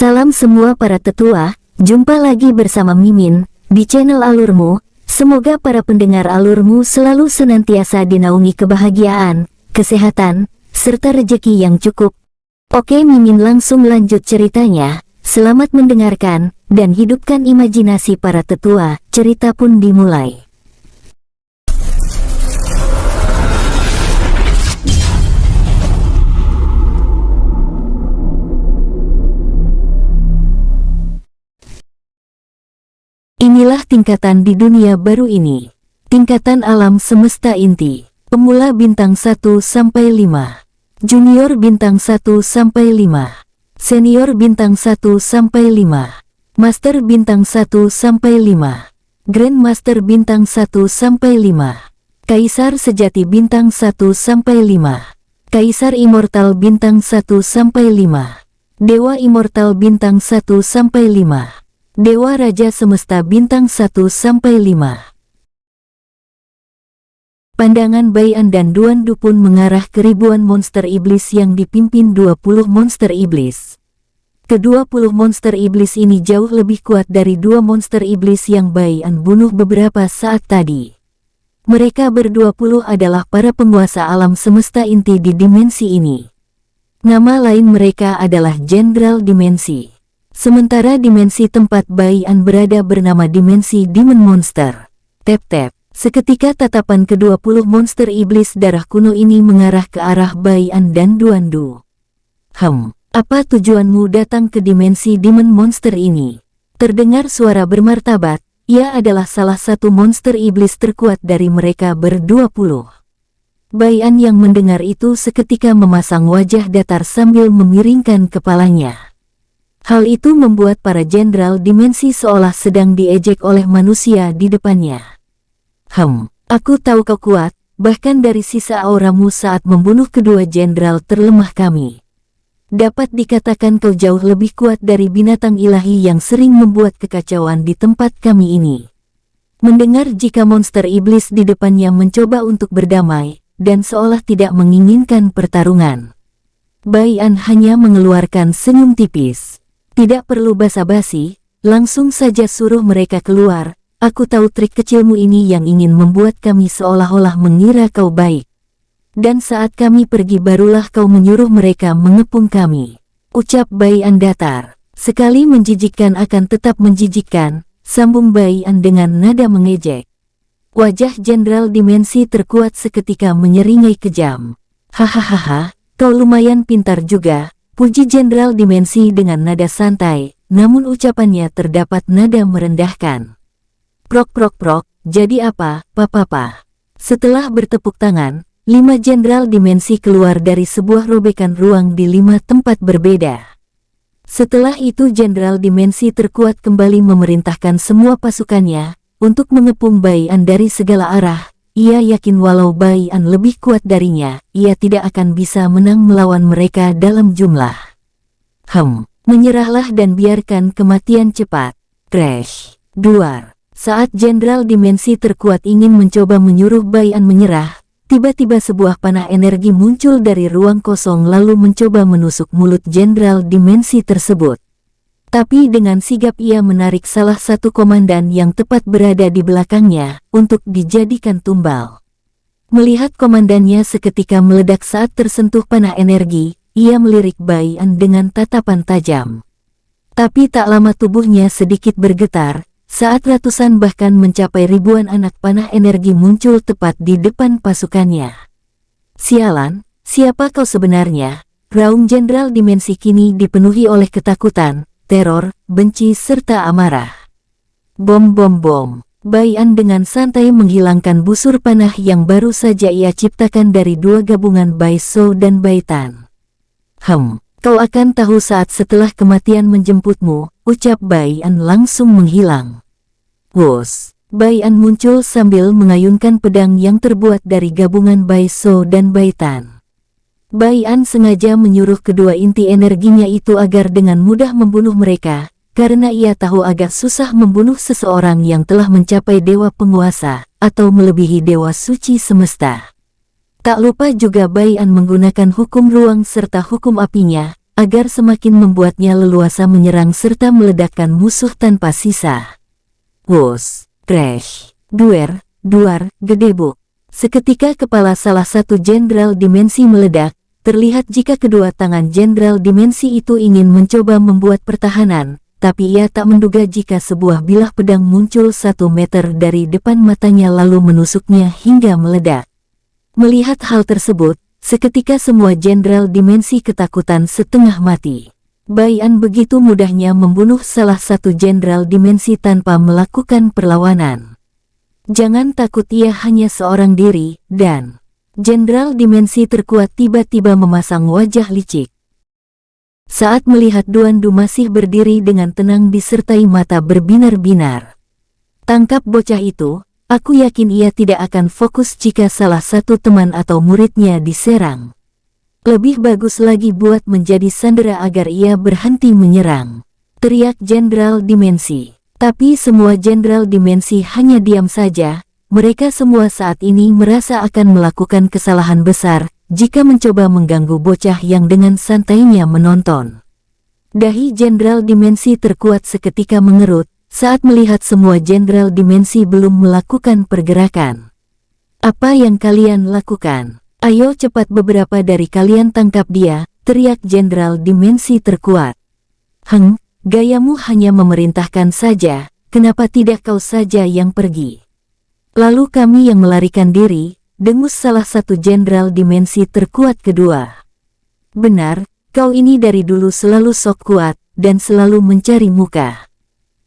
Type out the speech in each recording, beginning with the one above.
Salam semua para tetua, jumpa lagi bersama Mimin, di channel Alurmu. Semoga para pendengar Alurmu selalu senantiasa dinaungi kebahagiaan, kesehatan, serta rejeki yang cukup. Oke, Mimin langsung lanjut ceritanya. Selamat mendengarkan, dan hidupkan imajinasi para tetua. Cerita pun dimulai. Inilah tingkatan di dunia baru ini. Tingkatan alam semesta inti. Pemula bintang 1 sampai 5. Junior bintang 1 sampai 5. Senior bintang 1 sampai 5. Master bintang 1 sampai 5. Grandmaster bintang 1 sampai 5. Kaisar sejati bintang 1 sampai 5. Kaisar immortal bintang 1 sampai 5. Dewa immortal bintang 1 sampai 5. Dewa Raja Semesta bintang 1 sampai 5. Pandangan Bayan dan Duandu pun mengarah ke ribuan monster iblis yang dipimpin 20 monster iblis. Ke-20 monster iblis ini jauh lebih kuat dari 2 monster iblis yang Bayan bunuh beberapa saat tadi. Mereka ber-20 adalah para penguasa alam semesta inti di dimensi ini. Nama lain mereka adalah Jenderal Dimensi. Sementara dimensi tempat Bayan berada bernama dimensi Demon Monster. Tap-tap. Seketika tatapan ke-20 monster iblis darah kuno ini mengarah ke arah Bayan dan Duandu. Apa tujuanmu datang ke dimensi Demon Monster ini? Terdengar suara bermartabat, ia adalah salah satu monster iblis terkuat dari mereka ber-20. Bayan yang mendengar itu seketika memasang wajah datar sambil memiringkan kepalanya. Hal itu membuat para jenderal dimensi seolah sedang diejek oleh manusia di depannya. Aku tahu kau kuat, bahkan dari sisa auramu saat membunuh kedua jenderal terlemah kami. Dapat dikatakan kau jauh lebih kuat dari binatang ilahi yang sering membuat kekacauan di tempat kami ini. Mendengar jika monster iblis di depannya mencoba untuk berdamai, dan seolah tidak menginginkan pertarungan, Bayan hanya mengeluarkan senyum tipis. Tidak perlu basa-basi, langsung saja suruh mereka keluar. Aku tahu trik kecilmu ini yang ingin membuat kami seolah-olah mengira kau baik. Dan saat kami pergi barulah kau menyuruh mereka mengepung kami. Ucap Bayan datar. Sekali menjijikkan akan tetap menjijikkan, sambung Bayan dengan nada mengejek. Wajah Jenderal Dimensi terkuat seketika menyeringai kejam. Hahaha, kau lumayan pintar juga. Puji Jenderal Dimensi dengan nada santai, namun ucapannya terdapat nada merendahkan. Prok, jadi apa, papa? Setelah bertepuk tangan, 5 Jenderal Dimensi keluar dari sebuah robekan ruang di 5 tempat berbeda. Setelah itu Jenderal Dimensi terkuat kembali memerintahkan semua pasukannya untuk mengepung Bayan dari segala arah. Ia yakin walau Bayan lebih kuat darinya, ia tidak akan bisa menang melawan mereka dalam jumlah. Menyerahlah dan biarkan kematian cepat. Crash. Duar. Saat Jenderal Dimensi terkuat ingin mencoba menyuruh Bayan menyerah, tiba-tiba sebuah panah energi muncul dari ruang kosong lalu mencoba menusuk mulut Jenderal Dimensi tersebut. Tapi dengan sigap ia menarik salah satu komandan yang tepat berada di belakangnya untuk dijadikan tumbal. Melihat komandannya seketika meledak saat tersentuh panah energi, ia melirik Bayan dengan tatapan tajam. Tapi tak lama tubuhnya sedikit bergetar, saat ratusan bahkan mencapai ribuan anak panah energi muncul tepat di depan pasukannya. Sialan, siapa kau sebenarnya? Raung Jenderal Dimensi kini dipenuhi oleh ketakutan, teror, benci serta amarah. Bom. Bayan dengan santai menghilangkan busur panah yang baru saja ia ciptakan dari 2 gabungan Bai Shou dan Baitan. Kau akan tahu saat setelah kematian menjemputmu, ucap Bayan langsung menghilang. Wos, Bayan muncul sambil mengayunkan pedang yang terbuat dari gabungan Bai Shou dan Baitan. Bayan sengaja menyuruh kedua inti energinya itu agar dengan mudah membunuh mereka, karena ia tahu agak susah membunuh seseorang yang telah mencapai dewa penguasa, atau melebihi dewa suci semesta. Tak lupa juga Bayan menggunakan hukum ruang serta hukum apinya, agar semakin membuatnya leluasa menyerang serta meledakkan musuh tanpa sisa. Wos, crash, duar, gedebuk. Seketika kepala salah satu jenderal dimensi meledak, terlihat jika kedua tangan jenderal dimensi itu ingin mencoba membuat pertahanan, tapi ia tak menduga jika sebuah bilah pedang muncul 1 meter dari depan matanya lalu menusuknya hingga meledak. Melihat hal tersebut, seketika semua jenderal dimensi ketakutan setengah mati. Bai An begitu mudahnya membunuh salah satu jenderal dimensi tanpa melakukan perlawanan. Jangan takut, ia hanya seorang diri, dan jenderal dimensi terkuat tiba-tiba memasang wajah licik. Saat melihat Duan Du masih berdiri dengan tenang disertai mata berbinar-binar. Tangkap bocah itu. Aku yakin ia tidak akan fokus jika salah satu teman atau muridnya diserang. Lebih bagus lagi buat menjadi sandera agar ia berhenti menyerang, teriak jenderal dimensi. Tapi semua jenderal dimensi hanya diam saja. Mereka semua saat ini merasa akan melakukan kesalahan besar jika mencoba mengganggu bocah yang dengan santainya menonton. Dahi jenderal dimensi terkuat seketika mengerut saat melihat semua jenderal dimensi belum melakukan pergerakan. Apa yang kalian lakukan? Ayo cepat, beberapa dari kalian tangkap dia, teriak jenderal dimensi terkuat. Gayamu hanya memerintahkan saja, kenapa tidak kau saja yang pergi? Lalu kami yang melarikan diri, dengus salah satu jenderal dimensi terkuat kedua. Benar, kau ini dari dulu selalu sok kuat, dan selalu mencari muka.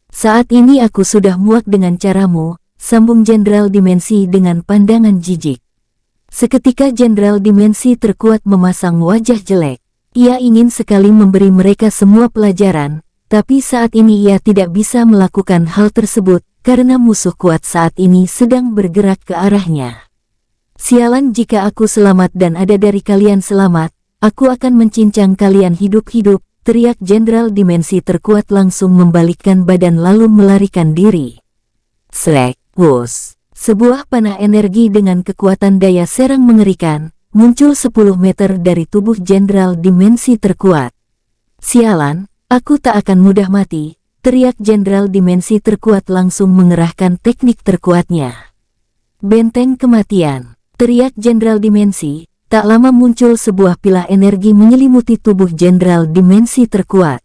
Saat ini aku sudah muak dengan caramu, sambung jenderal dimensi dengan pandangan jijik. Seketika jenderal dimensi terkuat memasang wajah jelek. Ia ingin sekali memberi mereka semua pelajaran, tapi saat ini ia tidak bisa melakukan hal tersebut karena musuh kuat saat ini sedang bergerak ke arahnya. Sialan, jika aku selamat dan ada dari kalian selamat, aku akan mencincang kalian hidup-hidup, teriak jenderal dimensi terkuat langsung membalikkan badan lalu melarikan diri. Slek, wos. Sebuah panah energi dengan kekuatan daya serang mengerikan, muncul 10 meter dari tubuh jenderal dimensi terkuat. Sialan, aku tak akan mudah mati, teriak jenderal dimensi terkuat langsung mengerahkan teknik terkuatnya. Benteng kematian, teriak jenderal dimensi. Tak lama muncul sebuah pilar energi menyelimuti tubuh jenderal dimensi terkuat.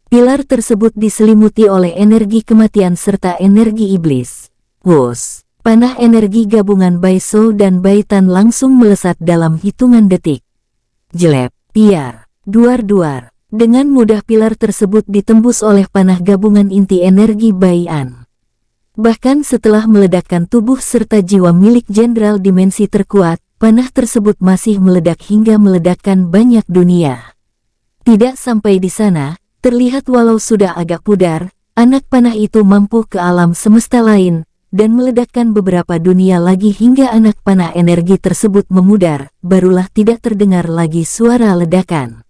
Pilar tersebut diselimuti oleh energi kematian serta energi iblis. Wos, panah energi gabungan Bai Shou dan Bai Tan langsung melesat dalam hitungan detik. Jelep, piar, duar. Dengan mudah pilar tersebut ditembus oleh panah gabungan inti energi Bai An. Bahkan setelah meledakkan tubuh serta jiwa milik jenderal dimensi terkuat, panah tersebut masih meledak hingga meledakkan banyak dunia. Tidak sampai di sana, terlihat walau sudah agak pudar, anak panah itu mampu ke alam semesta lain, dan meledakkan beberapa dunia lagi hingga anak panah energi tersebut memudar, barulah tidak terdengar lagi suara ledakan.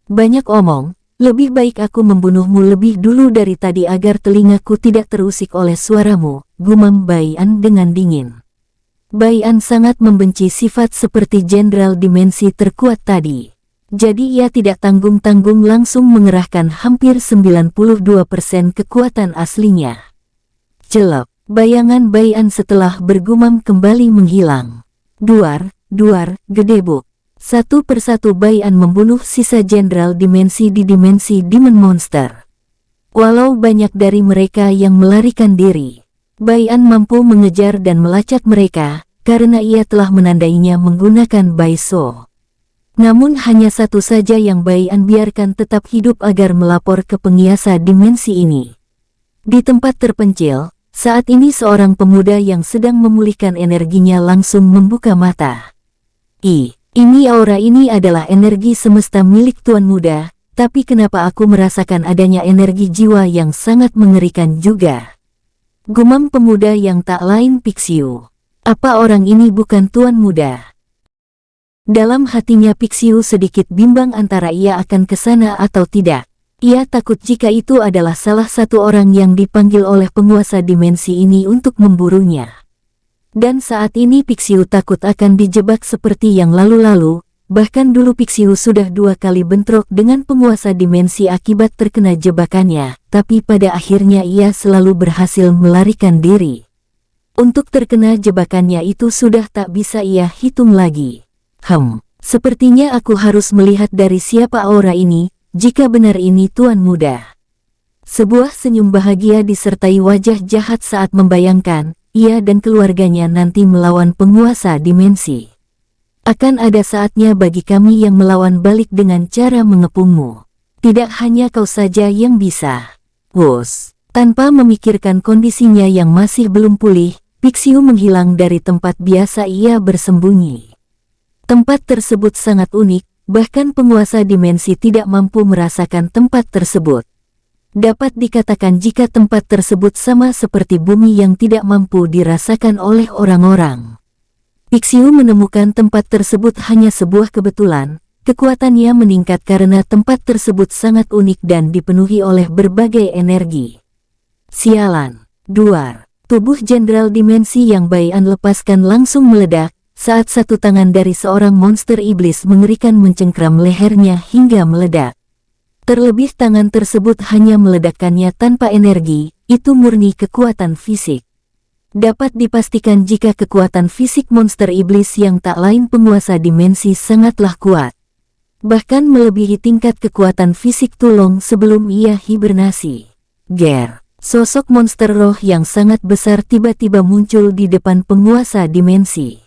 Banyak omong, lebih baik aku membunuhmu lebih dulu dari tadi agar telingaku tidak terusik oleh suaramu, gumam Bai An dengan dingin. Bai An sangat membenci sifat seperti jenderal dimensi terkuat tadi. Jadi ia tidak tanggung-tanggung langsung mengerahkan hampir 92% kekuatan aslinya. Jelek, bayangan Bai An setelah bergumam kembali menghilang. Duar, gedebuk. Satu persatu Bai An membunuh sisa jenderal dimensi di dimensi Demon Monster. Walau banyak dari mereka yang melarikan diri, Bai An mampu mengejar dan melacak mereka, karena ia telah menandainya menggunakan Bai Shou. Namun hanya satu saja yang Bai An biarkan tetap hidup agar melapor ke penguasa dimensi ini. Di tempat terpencil, saat ini seorang pemuda yang sedang memulihkan energinya langsung membuka mata. Ini aura, ini adalah energi semesta milik Tuan Muda, tapi kenapa aku merasakan adanya energi jiwa yang sangat mengerikan juga? Gumam pemuda yang tak lain Pixiu. Apa orang ini bukan Tuan Muda? Dalam hatinya Pixiu sedikit bimbang antara ia akan ke sana atau tidak. Ia takut jika itu adalah salah satu orang yang dipanggil oleh penguasa dimensi ini untuk memburunya. Dan saat ini Pixiu takut akan dijebak seperti yang lalu-lalu, bahkan dulu Pixiu sudah 2 kali bentrok dengan penguasa dimensi akibat terkena jebakannya, tapi pada akhirnya ia selalu berhasil melarikan diri. Untuk terkena jebakannya itu sudah tak bisa ia hitung lagi. Sepertinya aku harus melihat dari siapa aura ini, jika benar ini Tuan Muda. Sebuah senyum bahagia disertai wajah jahat saat membayangkan, ia dan keluarganya nanti melawan penguasa dimensi. Akan ada saatnya bagi kami yang melawan balik dengan cara mengepungmu. Tidak hanya kau saja yang bisa. Wus. Tanpa memikirkan kondisinya yang masih belum pulih, Pixiu menghilang dari tempat biasa ia bersembunyi. Tempat tersebut sangat unik, bahkan penguasa dimensi tidak mampu merasakan tempat tersebut. Dapat dikatakan jika tempat tersebut sama seperti bumi yang tidak mampu dirasakan oleh orang-orang. Pixiu menemukan tempat tersebut hanya sebuah kebetulan, kekuatannya meningkat karena tempat tersebut sangat unik dan dipenuhi oleh berbagai energi. Sialan, duar, tubuh Jenderal Dimensi yang Bai An lepaskan langsung meledak, saat satu tangan dari seorang monster iblis mengerikan mencengkram lehernya hingga meledak. Terlebih tangan tersebut hanya meledakkannya tanpa energi, itu murni kekuatan fisik. Dapat dipastikan jika kekuatan fisik monster iblis yang tak lain penguasa dimensi sangatlah kuat. Bahkan melebihi tingkat kekuatan fisik Tulong sebelum ia hibernasi. Sosok monster roh yang sangat besar tiba-tiba muncul di depan penguasa dimensi.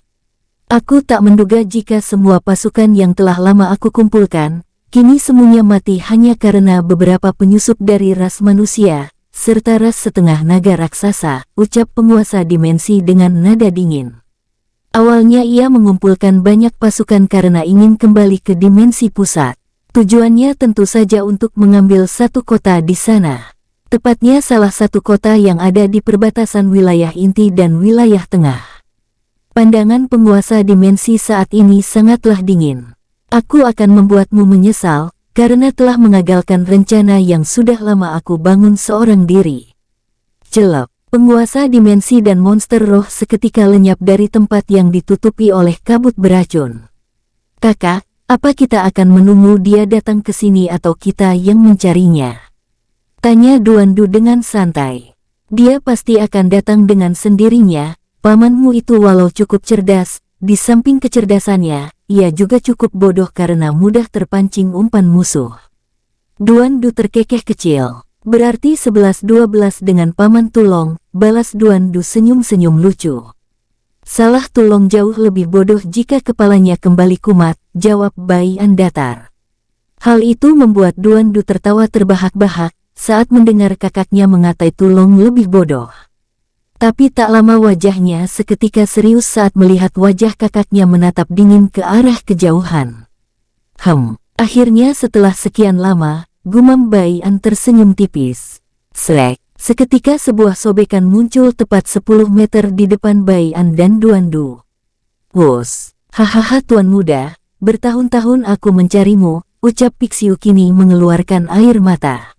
Aku tak menduga jika semua pasukan yang telah lama aku kumpulkan, kini semuanya mati hanya karena beberapa penyusup dari ras manusia, serta ras setengah naga raksasa, ucap penguasa dimensi dengan nada dingin. Awalnya ia mengumpulkan banyak pasukan karena ingin kembali ke dimensi pusat. Tujuannya tentu saja untuk mengambil satu kota di sana. Tepatnya salah satu kota yang ada di perbatasan wilayah inti dan wilayah tengah. Pandangan penguasa dimensi saat ini sangatlah dingin. Aku akan membuatmu menyesal, karena telah mengagalkan rencana yang sudah lama aku bangun seorang diri. Jelek, penguasa dimensi dan monster roh seketika lenyap dari tempat yang ditutupi oleh kabut beracun. Kakak, apa kita akan menunggu dia datang ke sini atau kita yang mencarinya? Tanya Duandu dengan santai. Dia pasti akan datang dengan sendirinya, pamanmu itu walau cukup cerdas, di samping kecerdasannya, ia juga cukup bodoh karena mudah terpancing umpan musuh. Duandu terkekeh kecil. Berarti 11-12 dengan Paman Tulong, balas Duandu senyum-senyum lucu. Salah Tulong jauh lebih bodoh jika kepalanya kembali kumat, jawab Bai An datar. Hal itu membuat Duandu tertawa terbahak-bahak saat mendengar kakaknya mengatai Tulong lebih bodoh. Tapi tak lama wajahnya seketika serius saat melihat wajah kakaknya menatap dingin ke arah kejauhan. Akhirnya setelah sekian lama, gumam Bai An tersenyum tipis. Slek, seketika sebuah sobekan muncul tepat 10 meter di depan Bai An dan Duandu. Wus, hahaha Tuan Muda, bertahun-tahun aku mencarimu, ucap Pixiu kini mengeluarkan air mata.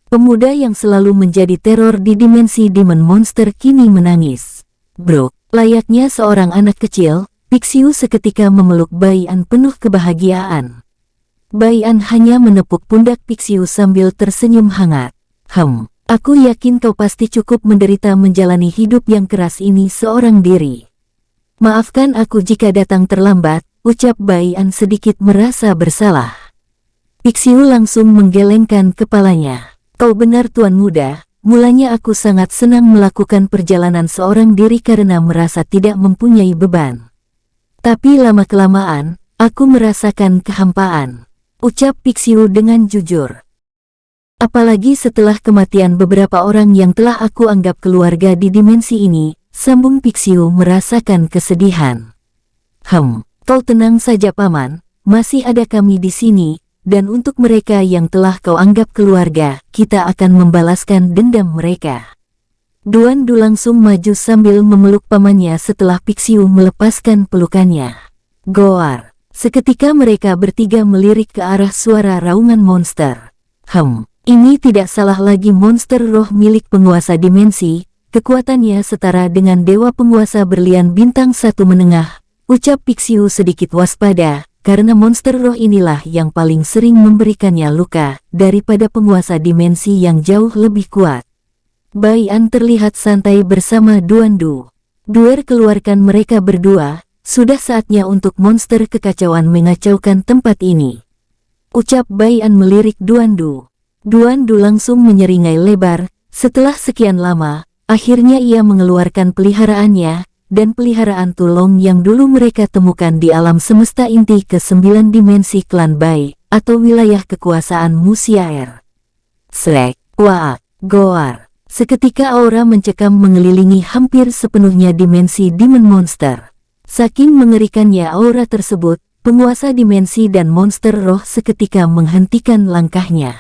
Pemuda yang selalu menjadi teror di dimensi Demon Monster kini menangis. Bro, layaknya seorang anak kecil, Pixiu seketika memeluk Bai An penuh kebahagiaan. Bai An hanya menepuk pundak Pixiu sambil tersenyum hangat. Aku yakin kau pasti cukup menderita menjalani hidup yang keras ini seorang diri. Maafkan aku jika datang terlambat, ucap Bai An sedikit merasa bersalah. Pixiu langsung menggelengkan kepalanya. Kau benar Tuan Muda, mulanya aku sangat senang melakukan perjalanan seorang diri karena merasa tidak mempunyai beban. Tapi lama-kelamaan, aku merasakan kehampaan, ucap Pixiu dengan jujur. Apalagi setelah kematian beberapa orang yang telah aku anggap keluarga di dimensi ini, sambung Pixiu merasakan kesedihan. Kau tenang saja Paman, masih ada kami di sini. Dan untuk mereka yang telah kau anggap keluarga, kita akan membalaskan dendam mereka. Duandu langsung maju sambil memeluk pamannya setelah Pixiu melepaskan pelukannya. Goar, seketika mereka bertiga melirik ke arah suara raungan monster. Ini tidak salah lagi monster roh milik penguasa dimensi, kekuatannya setara dengan dewa penguasa berlian bintang 1 menengah, ucap Pixiu sedikit waspada, karena monster roh inilah yang paling sering memberikannya luka daripada penguasa dimensi yang jauh lebih kuat. Bai An terlihat santai bersama Duan Du. Duer keluarkan mereka berdua, sudah saatnya untuk monster kekacauan mengacaukan tempat ini. Ucap Bai An melirik Duan Du. Duan Du langsung menyeringai lebar, setelah sekian lama, akhirnya ia mengeluarkan peliharaannya, dan peliharaan tulong yang dulu mereka temukan di alam semesta inti ke-9 dimensi klan Bai, atau wilayah kekuasaan Musiaer. Slek, waak, goar. Seketika aura mencekam mengelilingi hampir sepenuhnya dimensi Demon Monster. Saking mengerikannya aura tersebut, penguasa dimensi dan monster roh seketika menghentikan langkahnya.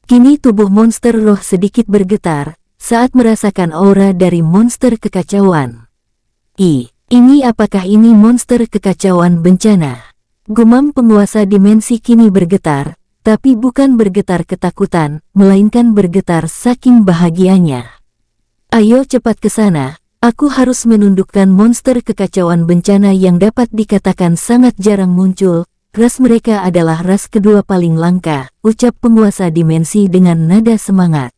Kini tubuh monster roh sedikit bergetar saat merasakan aura dari monster kekacauan. Ini apakah ini monster kekacauan bencana? Gumam penguasa dimensi kini bergetar, tapi bukan bergetar ketakutan, melainkan bergetar saking bahagianya. Ayo cepat ke sana, aku harus menundukkan monster kekacauan bencana yang dapat dikatakan sangat jarang muncul. Ras mereka adalah ras kedua paling langka, ucap penguasa dimensi dengan nada semangat.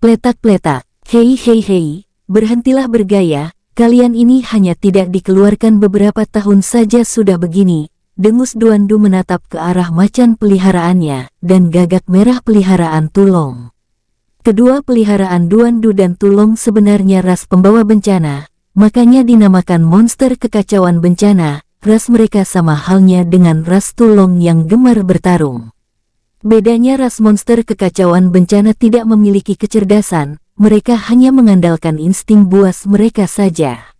Pletak-pletak, hei, berhentilah bergaya. Kalian ini hanya tidak dikeluarkan beberapa tahun saja sudah begini, dengus Duan Du menatap ke arah macan peliharaannya, dan gagak merah peliharaan Tulong. Kedua peliharaan Duan Du dan Tulong sebenarnya ras pembawa bencana, makanya dinamakan monster kekacauan bencana, ras mereka sama halnya dengan ras Tulong yang gemar bertarung. Bedanya ras monster kekacauan bencana tidak memiliki kecerdasan, mereka hanya mengandalkan insting buas mereka saja.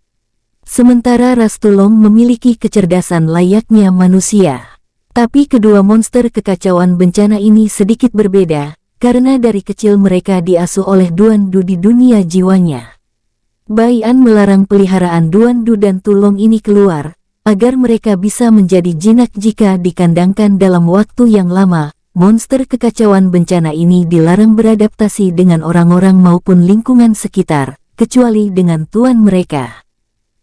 Sementara ras Tulong memiliki kecerdasan layaknya manusia. Tapi kedua monster kekacauan bencana ini sedikit berbeda, karena dari kecil mereka diasuh oleh Duan Du di dunia jiwanya. Bai An melarang peliharaan Duan Du dan Tulong ini keluar, agar mereka bisa menjadi jinak jika dikandangkan dalam waktu yang lama. Monster kekacauan bencana ini dilarang beradaptasi dengan orang-orang maupun lingkungan sekitar, kecuali dengan tuan mereka.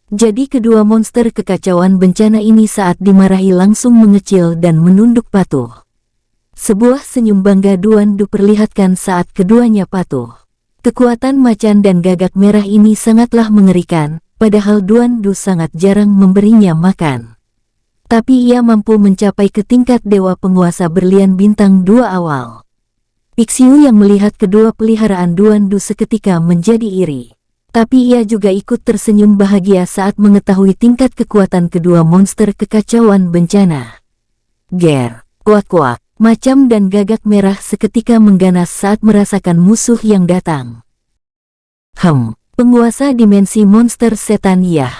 Jadi kedua monster kekacauan bencana ini saat dimarahi langsung mengecil dan menunduk patuh. Sebuah senyum bangga Duan Du perlihatkan saat keduanya patuh. Kekuatan macan dan gagak merah ini sangatlah mengerikan, padahal Duan Du sangat jarang memberinya makan. Tapi ia mampu mencapai ke tingkat dewa penguasa berlian bintang 2 awal. Pixiu yang melihat kedua peliharaan Duan Du seketika menjadi iri. Tapi ia juga ikut tersenyum bahagia saat mengetahui tingkat kekuatan kedua monster kekacauan bencana. Ger, kuak-kuak, macam dan gagak merah seketika mengganas saat merasakan musuh yang datang. Penguasa dimensi monster setan Yah.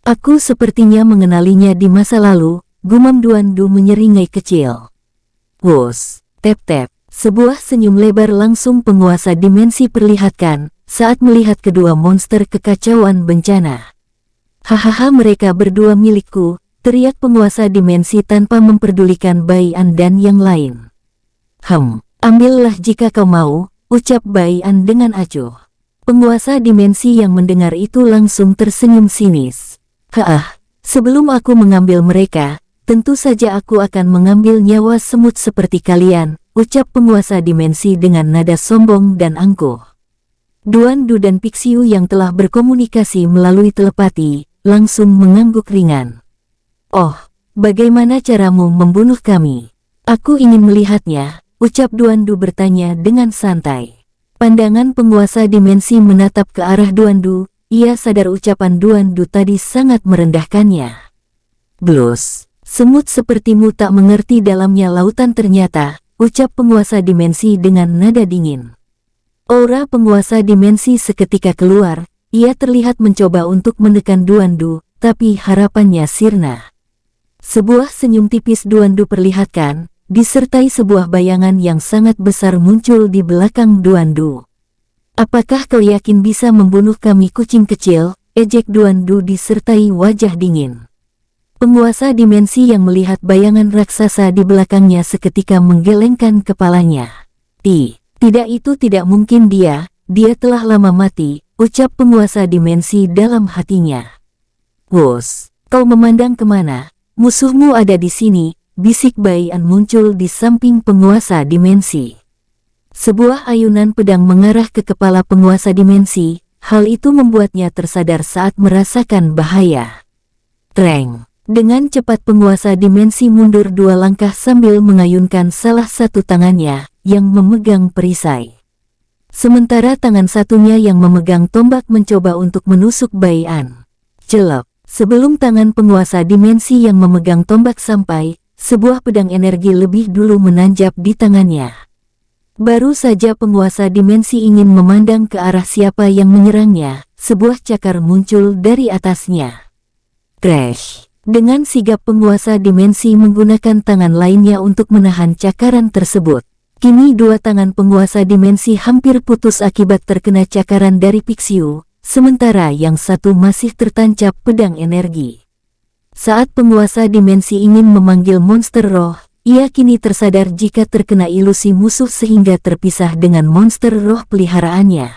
Aku sepertinya mengenalinya di masa lalu, gumam Duan Du menyeringai kecil. Wus, tep-tep, sebuah senyum lebar langsung penguasa dimensi perlihatkan, saat melihat kedua monster kekacauan bencana. Hahaha mereka berdua milikku, teriak penguasa dimensi tanpa memperdulikan Bai An dan yang lain. Ambillah jika kau mau, ucap Bai An dengan acuh. Penguasa dimensi yang mendengar itu langsung tersenyum sinis. Sebelum aku mengambil mereka, tentu saja aku akan mengambil nyawa semut seperti kalian, ucap penguasa dimensi dengan nada sombong dan angkuh. Duan Du dan Pixiu yang telah berkomunikasi melalui telepati, langsung mengangguk ringan. Oh, bagaimana caramu membunuh kami? Aku ingin melihatnya, ucap Duan Du bertanya dengan santai. Pandangan penguasa dimensi menatap ke arah Duan Du. Ia sadar ucapan Duan Du tadi sangat merendahkannya. Blus, semut sepertimu tak mengerti dalamnya lautan ternyata, ucap penguasa dimensi dengan nada dingin. Aura penguasa dimensi seketika keluar, ia terlihat mencoba untuk menekan Duan Du, tapi harapannya sirna. Sebuah senyum tipis Duan Du perlihatkan, disertai sebuah bayangan yang sangat besar muncul di belakang Duan Du. Apakah kau yakin bisa membunuh kami kucing kecil? Ejek Duan Du disertai wajah dingin. Penguasa dimensi yang melihat bayangan raksasa di belakangnya seketika menggelengkan kepalanya. Tidak itu tidak mungkin dia telah lama mati, ucap penguasa dimensi dalam hatinya. Wus, kau memandang kemana? Musuhmu ada di sini, bisik Bai An muncul di samping penguasa dimensi. Sebuah ayunan pedang mengarah ke kepala penguasa dimensi, hal itu membuatnya tersadar saat merasakan bahaya. Treng! Dengan cepat penguasa dimensi mundur 2 langkah sambil mengayunkan salah satu tangannya, yang memegang perisai. Sementara tangan satunya yang memegang tombak mencoba untuk menusuk Bai An. Jelek! Sebelum tangan penguasa dimensi yang memegang tombak sampai, sebuah pedang energi lebih dulu menanjap di tangannya. Baru saja penguasa dimensi ingin memandang ke arah siapa yang menyerangnya, sebuah cakar muncul dari atasnya. Crash! Dengan sigap penguasa dimensi menggunakan tangan lainnya untuk menahan cakaran tersebut. Kini 2 tangan penguasa dimensi hampir putus akibat terkena cakaran dari Pixiu, sementara yang satu masih tertancap pedang energi. Saat penguasa dimensi ingin memanggil monster roh, ia kini tersadar jika terkena ilusi musuh sehingga terpisah dengan monster roh peliharaannya.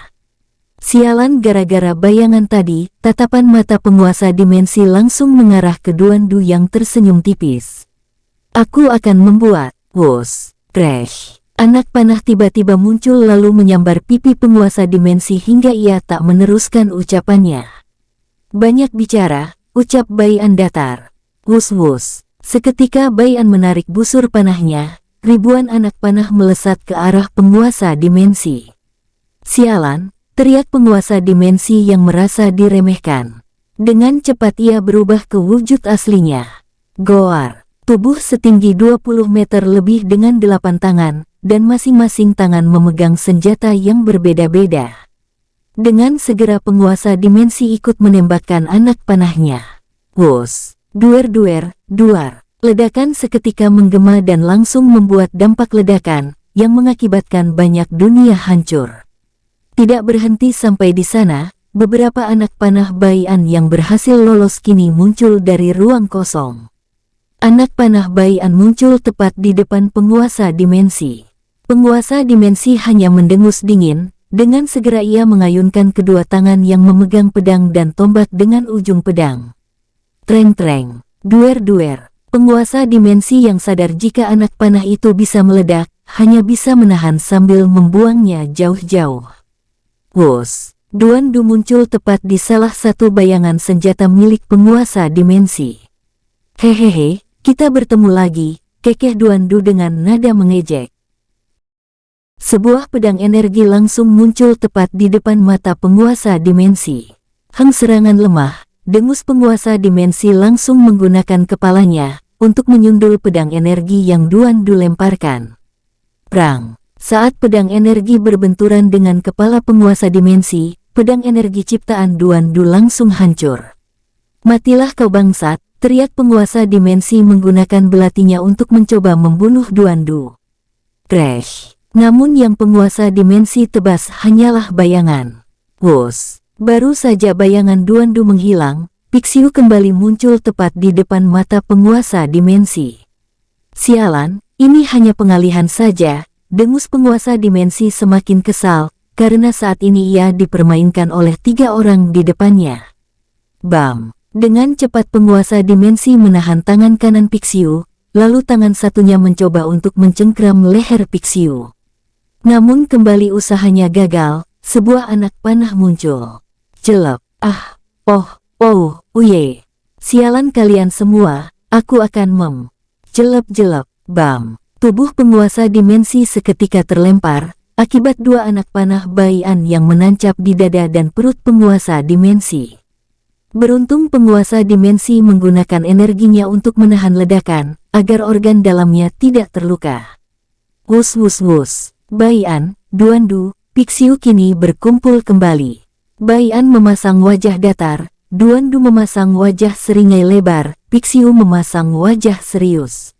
Sialan, gara-gara bayangan tadi, tatapan mata penguasa dimensi langsung mengarah ke Duan Du yang tersenyum tipis. Aku akan membuat, wos, crash. Anak panah tiba-tiba muncul lalu menyambar pipi penguasa dimensi hingga ia tak meneruskan ucapannya. Banyak bicara, ucap Bai An datar. Wus-wus. Seketika Bai An menarik busur panahnya, ribuan anak panah melesat ke arah penguasa dimensi. Sialan! Teriak penguasa dimensi yang merasa diremehkan. Dengan cepat ia berubah ke wujud aslinya. Goar, tubuh setinggi 20 meter lebih dengan 8 tangan, dan masing-masing tangan memegang senjata yang berbeda-beda. Dengan segera penguasa dimensi ikut menembakkan anak panahnya. Wos, duer-duer, duar. Ledakan seketika menggema dan langsung membuat dampak ledakan, yang mengakibatkan banyak dunia hancur. Tidak berhenti sampai di sana, beberapa anak panah Bai An yang berhasil lolos kini muncul dari ruang kosong. Anak panah Bai An muncul tepat di depan penguasa dimensi. Penguasa dimensi hanya mendengus dingin, dengan segera ia mengayunkan kedua tangan yang memegang pedang dan tombak dengan ujung pedang. Treng-treng, duer-duer. Penguasa dimensi yang sadar jika anak panah itu bisa meledak, hanya bisa menahan sambil membuangnya jauh-jauh. Wos, Duan Du muncul tepat di salah satu bayangan senjata milik penguasa dimensi. Hehehe, kita bertemu lagi, kekeh Duan Du dengan nada mengejek. Sebuah pedang energi langsung muncul tepat di depan mata penguasa dimensi. Heng serangan lemah, dengus penguasa dimensi langsung menggunakan kepalanya, untuk menyundul pedang energi yang Duan Du lemparkan. Prang! Saat pedang energi berbenturan dengan kepala penguasa dimensi, pedang energi ciptaan Duan Du langsung hancur. Matilah kau bangsat, teriak penguasa dimensi menggunakan belatinya untuk mencoba membunuh Duan Du. Crash! Namun yang penguasa dimensi tebas hanyalah bayangan. Wos! Baru saja bayangan Duan Du menghilang, Pixiu kembali muncul tepat di depan mata penguasa dimensi. Sialan, ini hanya pengalihan saja. Dengus penguasa dimensi semakin kesal, karena saat ini ia dipermainkan oleh 3 orang di depannya. Bam! Dengan cepat penguasa dimensi menahan tangan kanan Pixiu, lalu tangan satunya mencoba untuk mencengkram leher Pixiu. Namun kembali usahanya gagal, sebuah anak panah muncul. Jelek! Ah! Oh! Uye! Sialan kalian semua, aku akan jelek-jelek! Bam! Tubuh penguasa dimensi seketika terlempar, akibat 2 anak panah Bai An yang menancap di dada dan perut penguasa dimensi. Beruntung penguasa dimensi menggunakan energinya untuk menahan ledakan, agar organ dalamnya tidak terluka. Wus-wus-wus, Bai An, Duan Du, Pixiu kini berkumpul kembali. Bai An memasang wajah datar, Duan Du memasang wajah seringai lebar, Pixiu memasang wajah serius.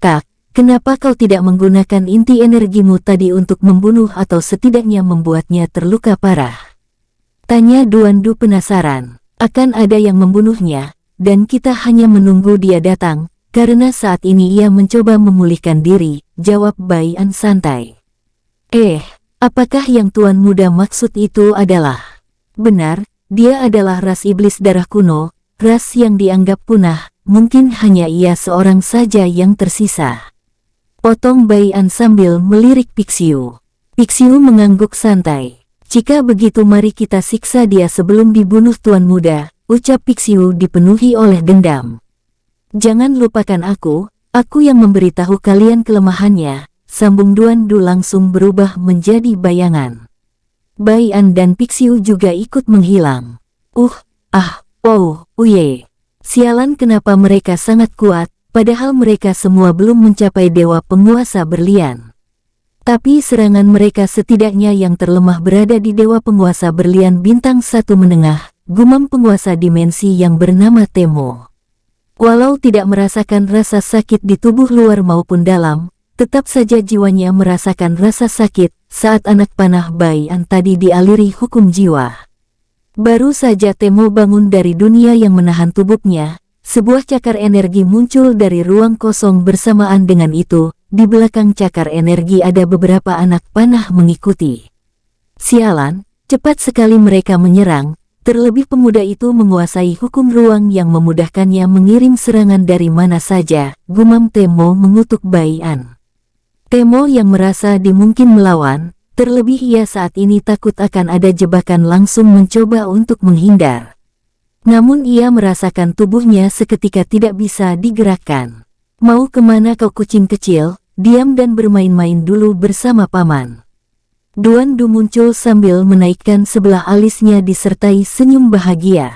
Kak, kenapa kau tidak menggunakan inti energimu tadi untuk membunuh atau setidaknya membuatnya terluka parah? Tanya Duan Du penasaran. Akan ada yang membunuhnya, dan kita hanya menunggu dia datang, karena saat ini ia mencoba memulihkan diri, jawab Bai An santai. Apakah yang Tuan Muda maksud itu adalah? Benar, dia adalah ras iblis darah kuno, ras yang dianggap punah, mungkin hanya ia seorang saja yang tersisa. Potong Baian sambil melirik Pixiu. Pixiu mengangguk santai. Jika begitu mari kita siksa dia sebelum dibunuh Tuan Muda, ucap Pixiu dipenuhi oleh dendam. Jangan lupakan aku yang memberitahu kalian kelemahannya, sambung Duan Du langsung berubah menjadi bayangan. Baian dan Pixiu juga ikut menghilang. Uye. Sialan kenapa mereka sangat kuat, padahal mereka semua belum mencapai dewa penguasa berlian. Tapi serangan mereka setidaknya yang terlemah berada di dewa penguasa berlian bintang 1 menengah, gumam penguasa dimensi yang bernama Temo. Walau tidak merasakan rasa sakit di tubuh luar maupun dalam, tetap saja jiwanya merasakan rasa sakit saat anak panah Baian tadi dialiri hukum jiwa. Baru saja Temo bangun dari dunia yang menahan tubuhnya, sebuah cakar energi muncul dari ruang kosong bersamaan dengan itu, di belakang cakar energi ada beberapa anak panah mengikuti. Sialan, cepat sekali mereka menyerang, terlebih pemuda itu menguasai hukum ruang yang memudahkannya mengirim serangan dari mana saja, gumam Temo mengutuk Baian. Temo yang merasa dimungkin melawan, terlebih ia saat ini takut akan ada jebakan langsung mencoba untuk menghindar. Namun ia merasakan tubuhnya seketika tidak bisa digerakkan. Mau kemana kau kucing kecil, diam dan bermain-main dulu bersama paman. Duan Du muncul sambil menaikkan sebelah alisnya disertai senyum bahagia.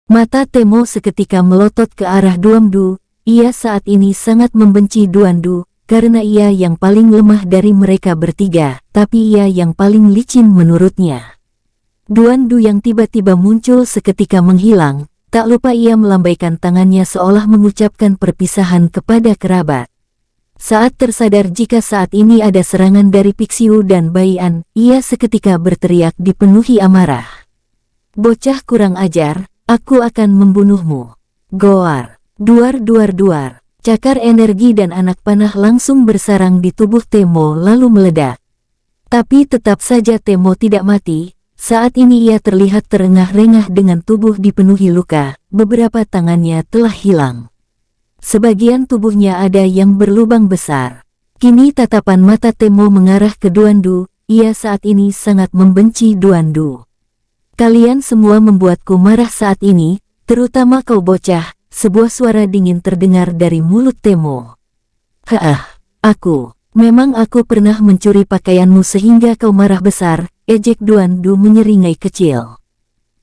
Mata Temo seketika melotot ke arah Duan Du, ia saat ini sangat membenci Duan Du, karena ia yang paling lemah dari mereka bertiga, tapi ia yang paling licin menurutnya. Duan Du yang tiba-tiba muncul seketika menghilang, tak lupa ia melambaikan tangannya seolah mengucapkan perpisahan kepada kerabat. Saat tersadar jika saat ini ada serangan dari Pixiu dan Baian, ia seketika berteriak dipenuhi amarah. Bocah kurang ajar, aku akan membunuhmu. Goar, duar. Cakar energi dan anak panah langsung bersarang di tubuh Temo lalu meledak. Tapi tetap saja Temo tidak mati, saat ini ia terlihat terengah-rengah dengan tubuh dipenuhi luka, beberapa tangannya telah hilang. Sebagian tubuhnya ada yang berlubang besar. Kini tatapan mata Temo mengarah ke Duan Du, ia saat ini sangat membenci Duan Du. Kalian semua membuatku marah saat ini, terutama kau bocah. Sebuah suara dingin terdengar dari mulut Temo. Memang aku pernah mencuri pakaianmu sehingga kau marah besar, ejek Duan Du menyeringai kecil.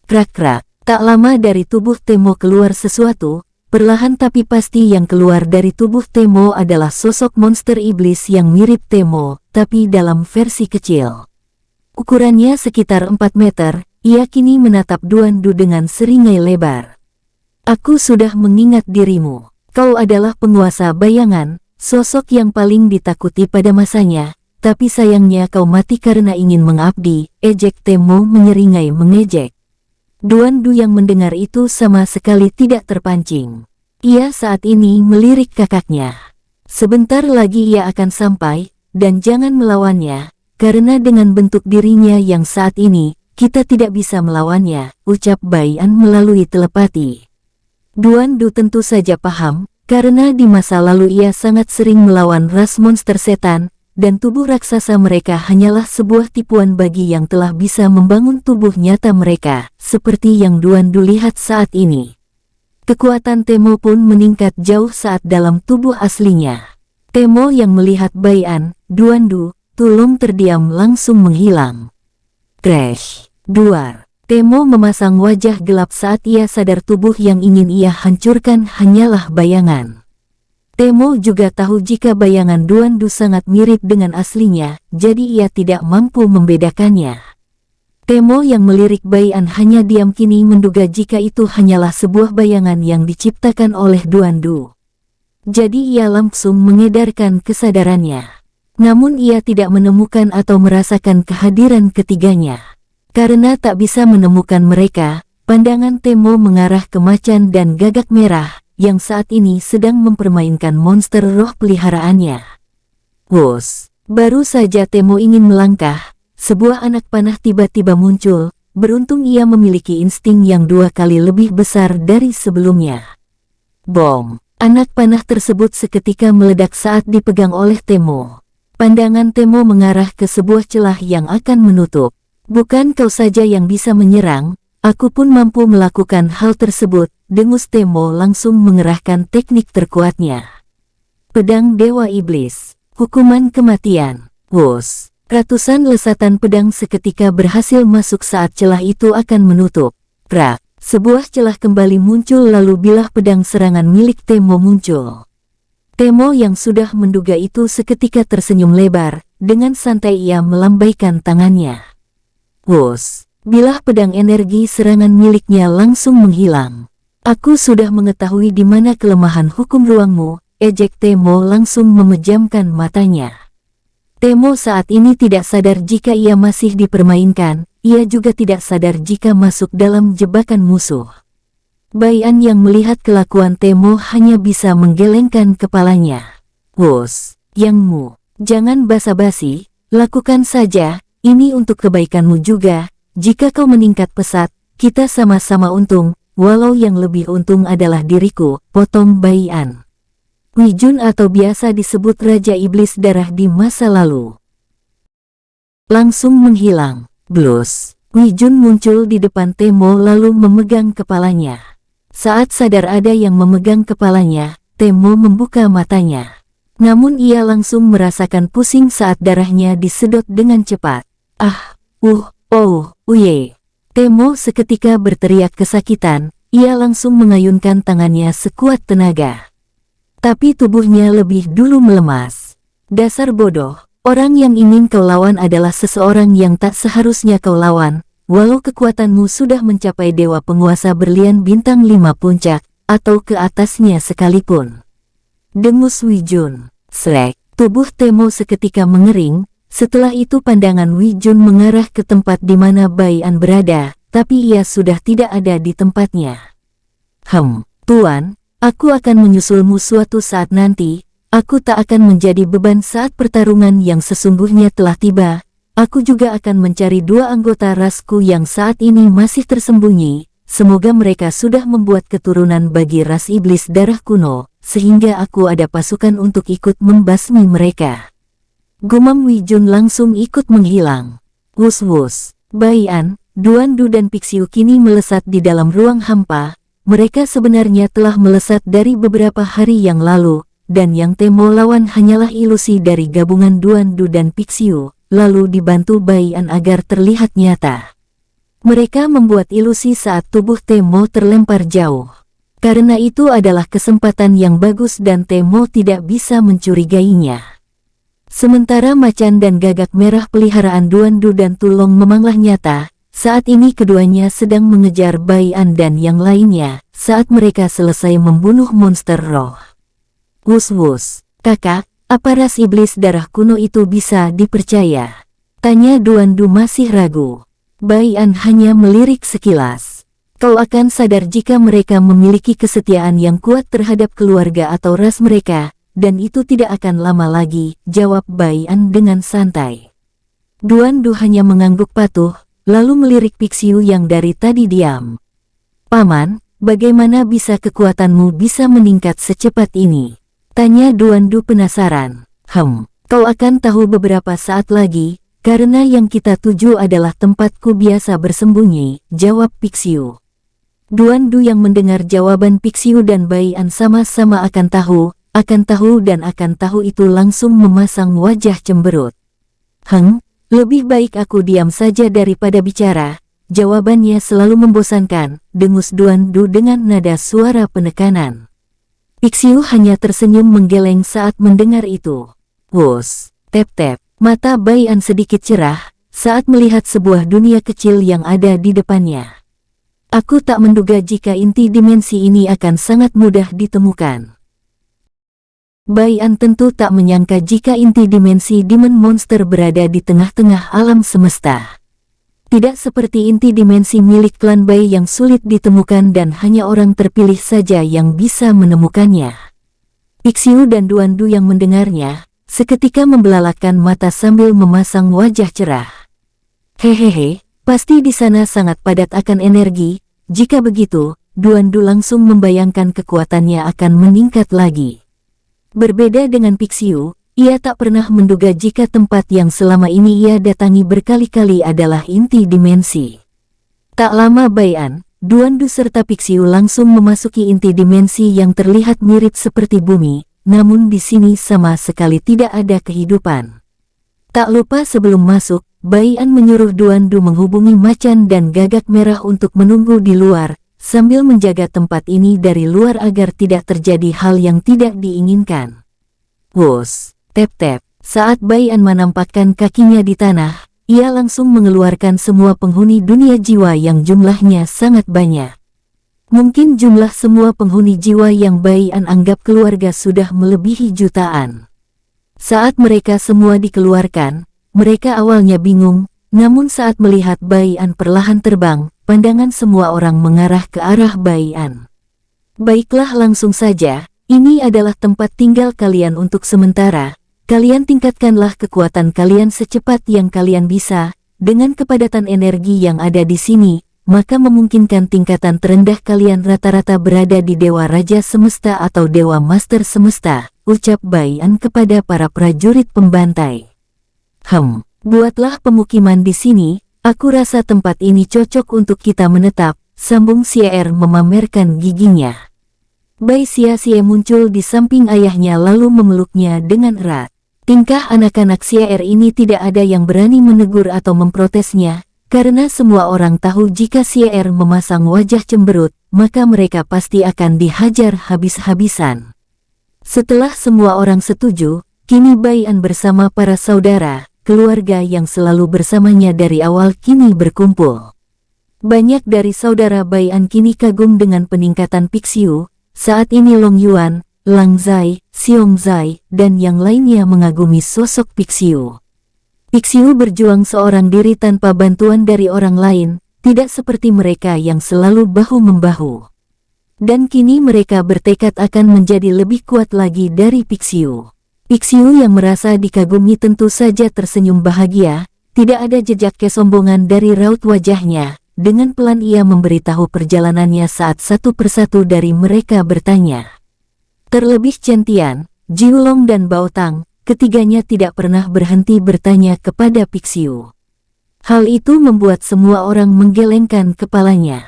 Krak, tak lama dari tubuh Temo keluar sesuatu, perlahan tapi pasti yang keluar dari tubuh Temo adalah sosok monster iblis yang mirip Temo, tapi dalam versi kecil. Ukurannya sekitar 4 meter, ia kini menatap Duan Du dengan seringai lebar. Aku sudah mengingat dirimu. Kau adalah penguasa bayangan, sosok yang paling ditakuti pada masanya, tapi sayangnya kau mati karena ingin mengabdi, ejek Temo menyeringai mengejek. Duan Du yang mendengar itu sama sekali tidak terpancing. Ia saat ini melirik kakaknya. Sebentar lagi ia akan sampai, dan jangan melawannya, karena dengan bentuk dirinya yang saat ini, kita tidak bisa melawannya, ucap Baian melalui telepati. Duan Du tentu saja paham, karena di masa lalu ia sangat sering melawan ras monster setan, dan tubuh raksasa mereka hanyalah sebuah tipuan bagi yang telah bisa membangun tubuh nyata mereka, seperti yang Duan Du lihat saat ini. Kekuatan Temo pun meningkat jauh saat dalam tubuh aslinya. Temo yang melihat Baian, Duan Du, tulung terdiam langsung menghilang. Crash! Duar! Temo memasang wajah gelap saat ia sadar tubuh yang ingin ia hancurkan hanyalah bayangan. Temo juga tahu jika bayangan Duan Du sangat mirip dengan aslinya, jadi ia tidak mampu membedakannya. Temo yang melirik Baian hanya diam kini menduga jika itu hanyalah sebuah bayangan yang diciptakan oleh Duan Du. Jadi ia langsung mengedarkan kesadarannya. Namun ia tidak menemukan atau merasakan kehadiran ketiganya. Karena tak bisa menemukan mereka, pandangan Temo mengarah ke macan dan gagak merah, yang saat ini sedang mempermainkan monster roh peliharaannya. Wos! Baru saja Temo ingin melangkah, sebuah anak panah tiba-tiba muncul, beruntung ia memiliki insting yang 2 kali lebih besar dari sebelumnya. Bom! Anak panah tersebut seketika meledak saat dipegang oleh Temo. Pandangan Temo mengarah ke sebuah celah yang akan menutup. Bukan kau saja yang bisa menyerang, aku pun mampu melakukan hal tersebut, dengus Temo langsung mengerahkan teknik terkuatnya. Pedang Dewa Iblis. Hukuman kematian. Wus! Ratusan lesatan pedang seketika berhasil masuk saat celah itu akan menutup. Prak! Sebuah celah kembali muncul lalu bilah pedang serangan milik Temo muncul. Temo yang sudah menduga itu seketika tersenyum lebar, dengan santai ia melambaikan tangannya. Wus! Bilah pedang energi serangan miliknya langsung menghilang. Aku sudah mengetahui di mana kelemahan hukum ruangmu, ejek Temo langsung memejamkan matanya. Temo saat ini tidak sadar jika ia masih dipermainkan, ia juga tidak sadar jika masuk dalam jebakan musuh. Bai An yang melihat kelakuan Temo hanya bisa menggelengkan kepalanya. Wus! Yangmu, jangan basa-basi, lakukan saja, ini untuk kebaikanmu juga. Jika kau meningkat pesat, kita sama-sama untung, walau yang lebih untung adalah diriku, potong Bai An. Wi Jun atau biasa disebut Raja Iblis Darah di masa lalu langsung menghilang. Blus! Wi Jun muncul di depan Temo lalu memegang kepalanya. Saat sadar ada yang memegang kepalanya, Temo membuka matanya. Namun ia langsung merasakan pusing saat darahnya disedot dengan cepat. Ah! Uye! Temo seketika berteriak kesakitan, ia langsung mengayunkan tangannya sekuat tenaga. Tapi tubuhnya lebih dulu melemas. Dasar bodoh, orang yang ingin kau lawan adalah seseorang yang tak seharusnya kau lawan, walau kekuatanmu sudah mencapai dewa penguasa berlian bintang 5 puncak, atau ke atasnya sekalipun. Dengus Wi Jun. Srek! Tubuh Temo seketika mengering. Setelah itu pandangan Wi Jun mengarah ke tempat di mana Bai An berada, tapi ia sudah tidak ada di tempatnya. Tuan, aku akan menyusulmu suatu saat nanti, aku tak akan menjadi beban saat pertarungan yang sesungguhnya telah tiba, aku juga akan mencari 2 anggota rasku yang saat ini masih tersembunyi, semoga mereka sudah membuat keturunan bagi ras iblis darah kuno, sehingga aku ada pasukan untuk ikut membasmi mereka. Gumam Wi Jun langsung ikut menghilang. Wus! Bai An, Duan Du dan Pixiu kini melesat di dalam ruang hampa. Mereka sebenarnya telah melesat dari beberapa hari yang lalu, dan yang Temo lawan hanyalah ilusi dari gabungan Duan Du dan Pixiu, lalu dibantu Bai An agar terlihat nyata. Mereka membuat ilusi saat tubuh Temo terlempar jauh. Karena itu adalah kesempatan yang bagus dan Temo tidak bisa mencurigainya. Sementara macan dan gagak merah peliharaan Duan Du dan Tulong Memanglah nyata, saat ini keduanya sedang mengejar Bai An dan yang lainnya, saat mereka selesai membunuh monster roh. Wus! Kakak, apa ras iblis darah kuno itu bisa dipercaya? Tanya Duan Du masih ragu. Bai An hanya melirik sekilas. Kau akan sadar jika mereka memiliki kesetiaan yang kuat terhadap keluarga atau ras mereka, dan itu tidak akan lama lagi, jawab Bai An dengan santai. Duan Du hanya mengangguk patuh, lalu melirik Pixiu yang dari tadi diam. Paman, bagaimana bisa kekuatanmu bisa meningkat secepat ini? Tanya Duan Du penasaran. Kau akan tahu beberapa saat lagi, karena yang kita tuju adalah tempatku biasa bersembunyi, jawab Pixiu. Duan Du yang mendengar jawaban Pixiu dan Bai An sama-sama akan tahu itu langsung memasang wajah cemberut. Lebih baik aku diam saja daripada bicara, jawabannya selalu membosankan, dengus Duan Du dengan nada suara penekanan. Pixiu hanya tersenyum menggeleng saat mendengar itu. Wus! Tep-tep, mata Bai An sedikit cerah, saat melihat sebuah dunia kecil yang ada di depannya. Aku tak menduga jika inti dimensi ini akan sangat mudah ditemukan. Bai An tentu tak menyangka jika inti dimensi Demon Monster berada di tengah-tengah alam semesta. Tidak seperti inti dimensi milik klan Bai yang sulit ditemukan dan hanya orang terpilih saja yang bisa menemukannya. Pixiu dan Duan Du yang mendengarnya, seketika membelalakkan mata sambil memasang wajah cerah. Hehehe, pasti di sana sangat padat akan energi, jika begitu, Duandu langsung membayangkan kekuatannya akan meningkat lagi. Berbeda dengan Pixiu, ia tak pernah menduga jika tempat yang selama ini ia datangi berkali-kali adalah inti dimensi. Tak lama Baian, Duandu serta Pixiu langsung memasuki inti dimensi yang terlihat mirip seperti bumi, namun di sini sama sekali tidak ada kehidupan. Tak lupa sebelum masuk, Baian menyuruh Duandu menghubungi Macan dan Gagak Merah untuk menunggu di luar, sambil menjaga tempat ini dari luar agar tidak terjadi hal yang tidak diinginkan. Wus, tep-tep, saat Baian menampakkan kakinya di tanah, ia langsung mengeluarkan semua penghuni dunia jiwa yang jumlahnya sangat banyak. Mungkin jumlah semua penghuni jiwa yang Baian anggap keluarga sudah melebihi jutaan. Saat mereka semua dikeluarkan, mereka awalnya bingung, namun saat melihat Baian perlahan terbang, pandangan semua orang mengarah ke arah Baian. Baiklah, langsung saja, ini adalah tempat tinggal kalian untuk sementara. Kalian tingkatkanlah kekuatan kalian secepat yang kalian bisa. Dengan kepadatan energi yang ada di sini, maka memungkinkan tingkatan terendah kalian rata-rata berada di Dewa Raja Semesta atau Dewa Master Semesta, ucap Baian kepada para prajurit pembantai. Buatlah pemukiman di sini, aku rasa tempat ini cocok untuk kita menetap, sambung Xier memamerkan giginya. Bai Xia muncul di samping ayahnya lalu memeluknya dengan erat. Tingkah anak-anak Xier ini tidak ada yang berani menegur atau memprotesnya, karena semua orang tahu jika Xier memasang wajah cemberut, maka mereka pasti akan dihajar habis-habisan. Setelah semua orang setuju, kini Baian bersama para saudara, keluarga yang selalu bersamanya dari awal kini berkumpul. Banyak dari saudara Baian kini kagum dengan peningkatan Pixiu. Saat ini Long Yuan, Lang Zai, Xiong Zai, dan yang lainnya mengagumi sosok Pixiu. Pixiu berjuang seorang diri tanpa bantuan dari orang lain, tidak seperti mereka yang selalu bahu-membahu. Dan kini mereka bertekad akan menjadi lebih kuat lagi dari Pixiu. Pixiu yang merasa dikagumi tentu saja tersenyum bahagia, tidak ada jejak kesombongan dari raut wajahnya. Dengan pelan ia memberitahu perjalanannya saat satu persatu dari mereka bertanya. Terlebih Chen Tian, Jiulong dan Baotang, ketiganya tidak pernah berhenti bertanya kepada Pixiu. Hal itu membuat semua orang menggelengkan kepalanya.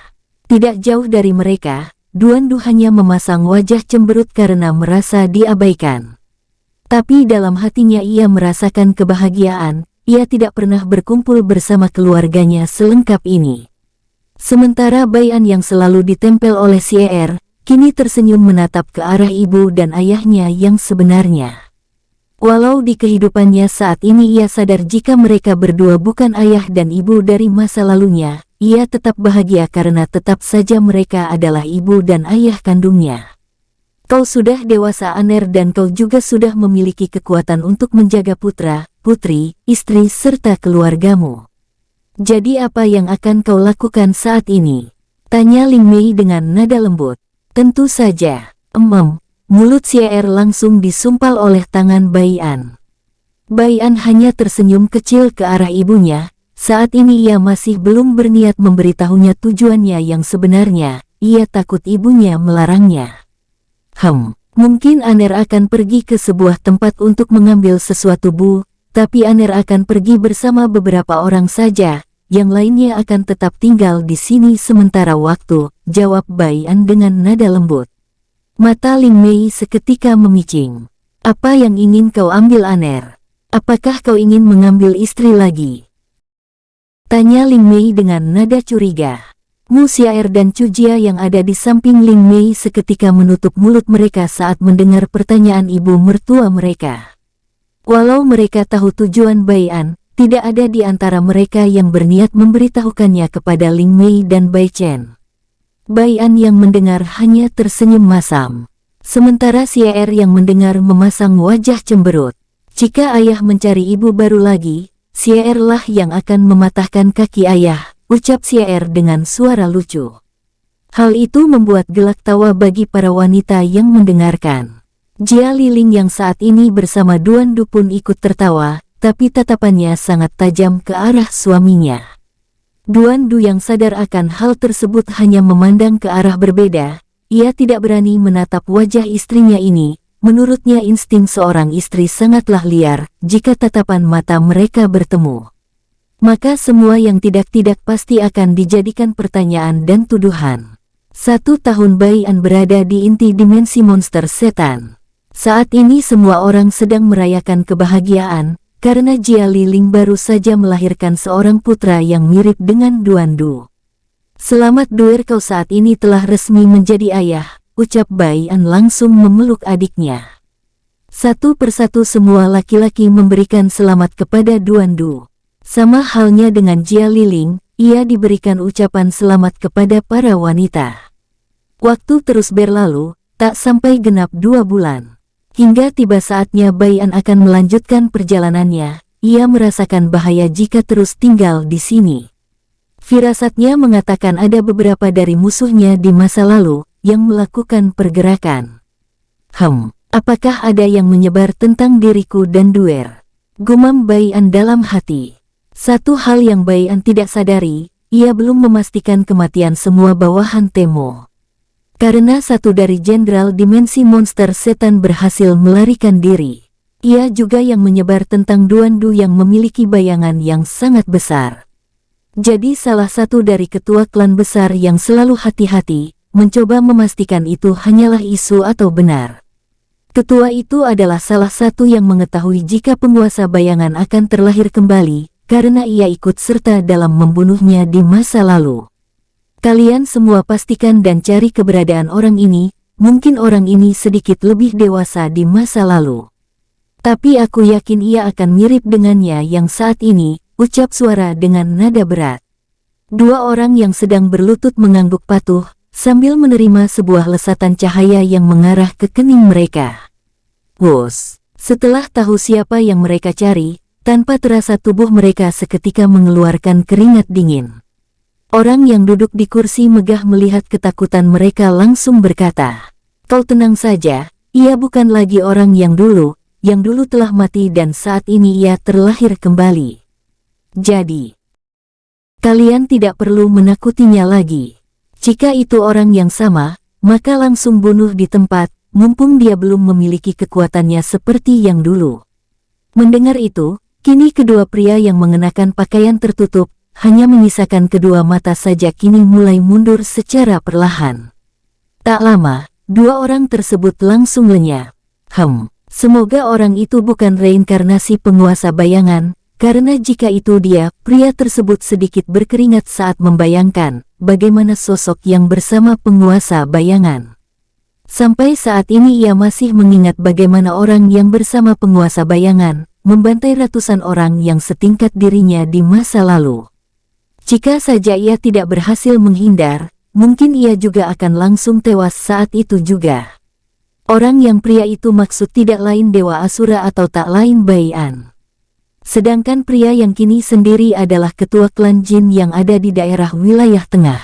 Tidak jauh dari mereka, Duandu hanya memasang wajah cemberut karena merasa diabaikan. Tapi dalam hatinya ia merasakan kebahagiaan, ia tidak pernah berkumpul bersama keluarganya selengkap ini. Sementara Baian yang selalu ditempel oleh Xier, kini tersenyum menatap ke arah ibu dan ayahnya yang sebenarnya. Walau di kehidupannya saat ini ia sadar jika mereka berdua bukan ayah dan ibu dari masa lalunya, ia tetap bahagia karena tetap saja mereka adalah ibu dan ayah kandungnya. Kau sudah dewasa Aner dan kau juga sudah memiliki kekuatan untuk menjaga putra, putri, istri serta keluargamu. Jadi apa yang akan kau lakukan saat ini? Tanya Ling Mei dengan nada lembut. Tentu saja, mulut Xier langsung disumpal oleh tangan Baian. Baian hanya tersenyum kecil ke arah ibunya, saat ini ia masih belum berniat memberitahunya tujuannya yang sebenarnya, ia takut ibunya melarangnya. Mungkin Aner akan pergi ke sebuah tempat untuk mengambil sesuatu tapi Aner akan pergi bersama beberapa orang saja, yang lainnya akan tetap tinggal di sini sementara waktu, jawab Baian dengan nada lembut. Mata Ling Mei seketika memicing. Apa yang ingin kau ambil Aner? Apakah kau ingin mengambil istri lagi? Tanya Ling Mei dengan nada curiga. Mu Xiaer dan Chu Jia yang ada di samping Ling Mei seketika menutup mulut mereka saat mendengar pertanyaan ibu mertua mereka. Walau mereka tahu tujuan Baian, tidak ada di antara mereka yang berniat memberitahukannya kepada Ling Mei dan Bai Chen. Baian yang mendengar hanya tersenyum masam. Sementara Xiaer yang mendengar memasang wajah cemberut. Jika ayah mencari ibu baru lagi, Xiaer lah yang akan mematahkan kaki ayah, ucap Xiaer dengan suara lucu. Hal itu membuat gelak tawa bagi para wanita yang mendengarkan. Jia Liling yang saat ini bersama Duandu pun ikut tertawa, tapi tatapannya sangat tajam ke arah suaminya. Duan Du yang sadar akan hal tersebut hanya memandang ke arah berbeda. Ia tidak berani menatap wajah istrinya ini. Menurutnya insting seorang istri sangatlah liar. Jika tatapan mata mereka bertemu, maka semua yang tidak-tidak pasti akan dijadikan pertanyaan dan tuduhan. 1 tahun Bai An berada di inti dimensi monster setan. Saat ini semua orang sedang merayakan kebahagiaan, karena Jia Liling baru saja melahirkan seorang putra yang mirip dengan Duan Du. Selamat Duer, kau saat ini telah resmi menjadi ayah, ucap Bai An langsung memeluk adiknya. Satu persatu semua laki-laki memberikan selamat kepada Duan Du. Sama halnya dengan Jia Liling, ia diberikan ucapan selamat kepada para wanita. Waktu terus berlalu, tak sampai genap 2 bulan. Hingga tiba saatnya Bai An akan melanjutkan perjalanannya. Ia merasakan bahaya jika terus tinggal di sini. Firasatnya mengatakan ada beberapa dari musuhnya di masa lalu yang melakukan pergerakan. Apakah ada yang menyebar tentang diriku dan Duer? Gumam Bai An dalam hati. Satu hal yang Bai An tidak sadari, ia belum memastikan kematian semua bawahan Temo. Karena satu dari jenderal dimensi monster setan berhasil melarikan diri. Ia juga yang menyebar tentang Duan Du yang memiliki bayangan yang sangat besar. Jadi salah satu dari ketua klan besar yang selalu hati-hati, mencoba memastikan itu hanyalah isu atau benar. Ketua itu adalah salah satu yang mengetahui jika penguasa bayangan akan terlahir kembali, karena ia ikut serta dalam membunuhnya di masa lalu. Kalian semua pastikan dan cari keberadaan orang ini, mungkin orang ini sedikit lebih dewasa di masa lalu. Tapi aku yakin ia akan mirip dengannya yang saat ini, ucap suara dengan nada berat. 2 orang yang sedang berlutut mengangguk patuh, sambil menerima sebuah lesatan cahaya yang mengarah ke kening mereka. Wos, setelah tahu siapa yang mereka cari, tanpa terasa tubuh mereka seketika mengeluarkan keringat dingin. Orang yang duduk di kursi megah melihat ketakutan mereka langsung berkata, "Kau tenang saja, ia bukan lagi orang yang dulu telah mati dan saat ini ia terlahir kembali. Jadi, kalian tidak perlu menakutinya lagi. Jika itu orang yang sama, maka langsung bunuh di tempat, mumpung dia belum memiliki kekuatannya seperti yang dulu." Mendengar itu, kini kedua pria yang mengenakan pakaian tertutup, hanya menyisakan kedua mata saja kini mulai mundur secara perlahan. Tak lama, 2 orang tersebut langsung lenyap. Semoga orang itu bukan reinkarnasi penguasa bayangan, karena jika itu dia, pria tersebut sedikit berkeringat saat membayangkan bagaimana sosok yang bersama penguasa bayangan. Sampai saat ini ia masih mengingat bagaimana orang yang bersama penguasa bayangan membantai ratusan orang yang setingkat dirinya di masa lalu. Jika saja ia tidak berhasil menghindar, mungkin ia juga akan langsung tewas saat itu juga. Orang yang pria itu maksud tidak lain Dewa Asura atau tak lain Bai An. Sedangkan pria yang kini sendiri adalah ketua klan jin yang ada di daerah wilayah tengah.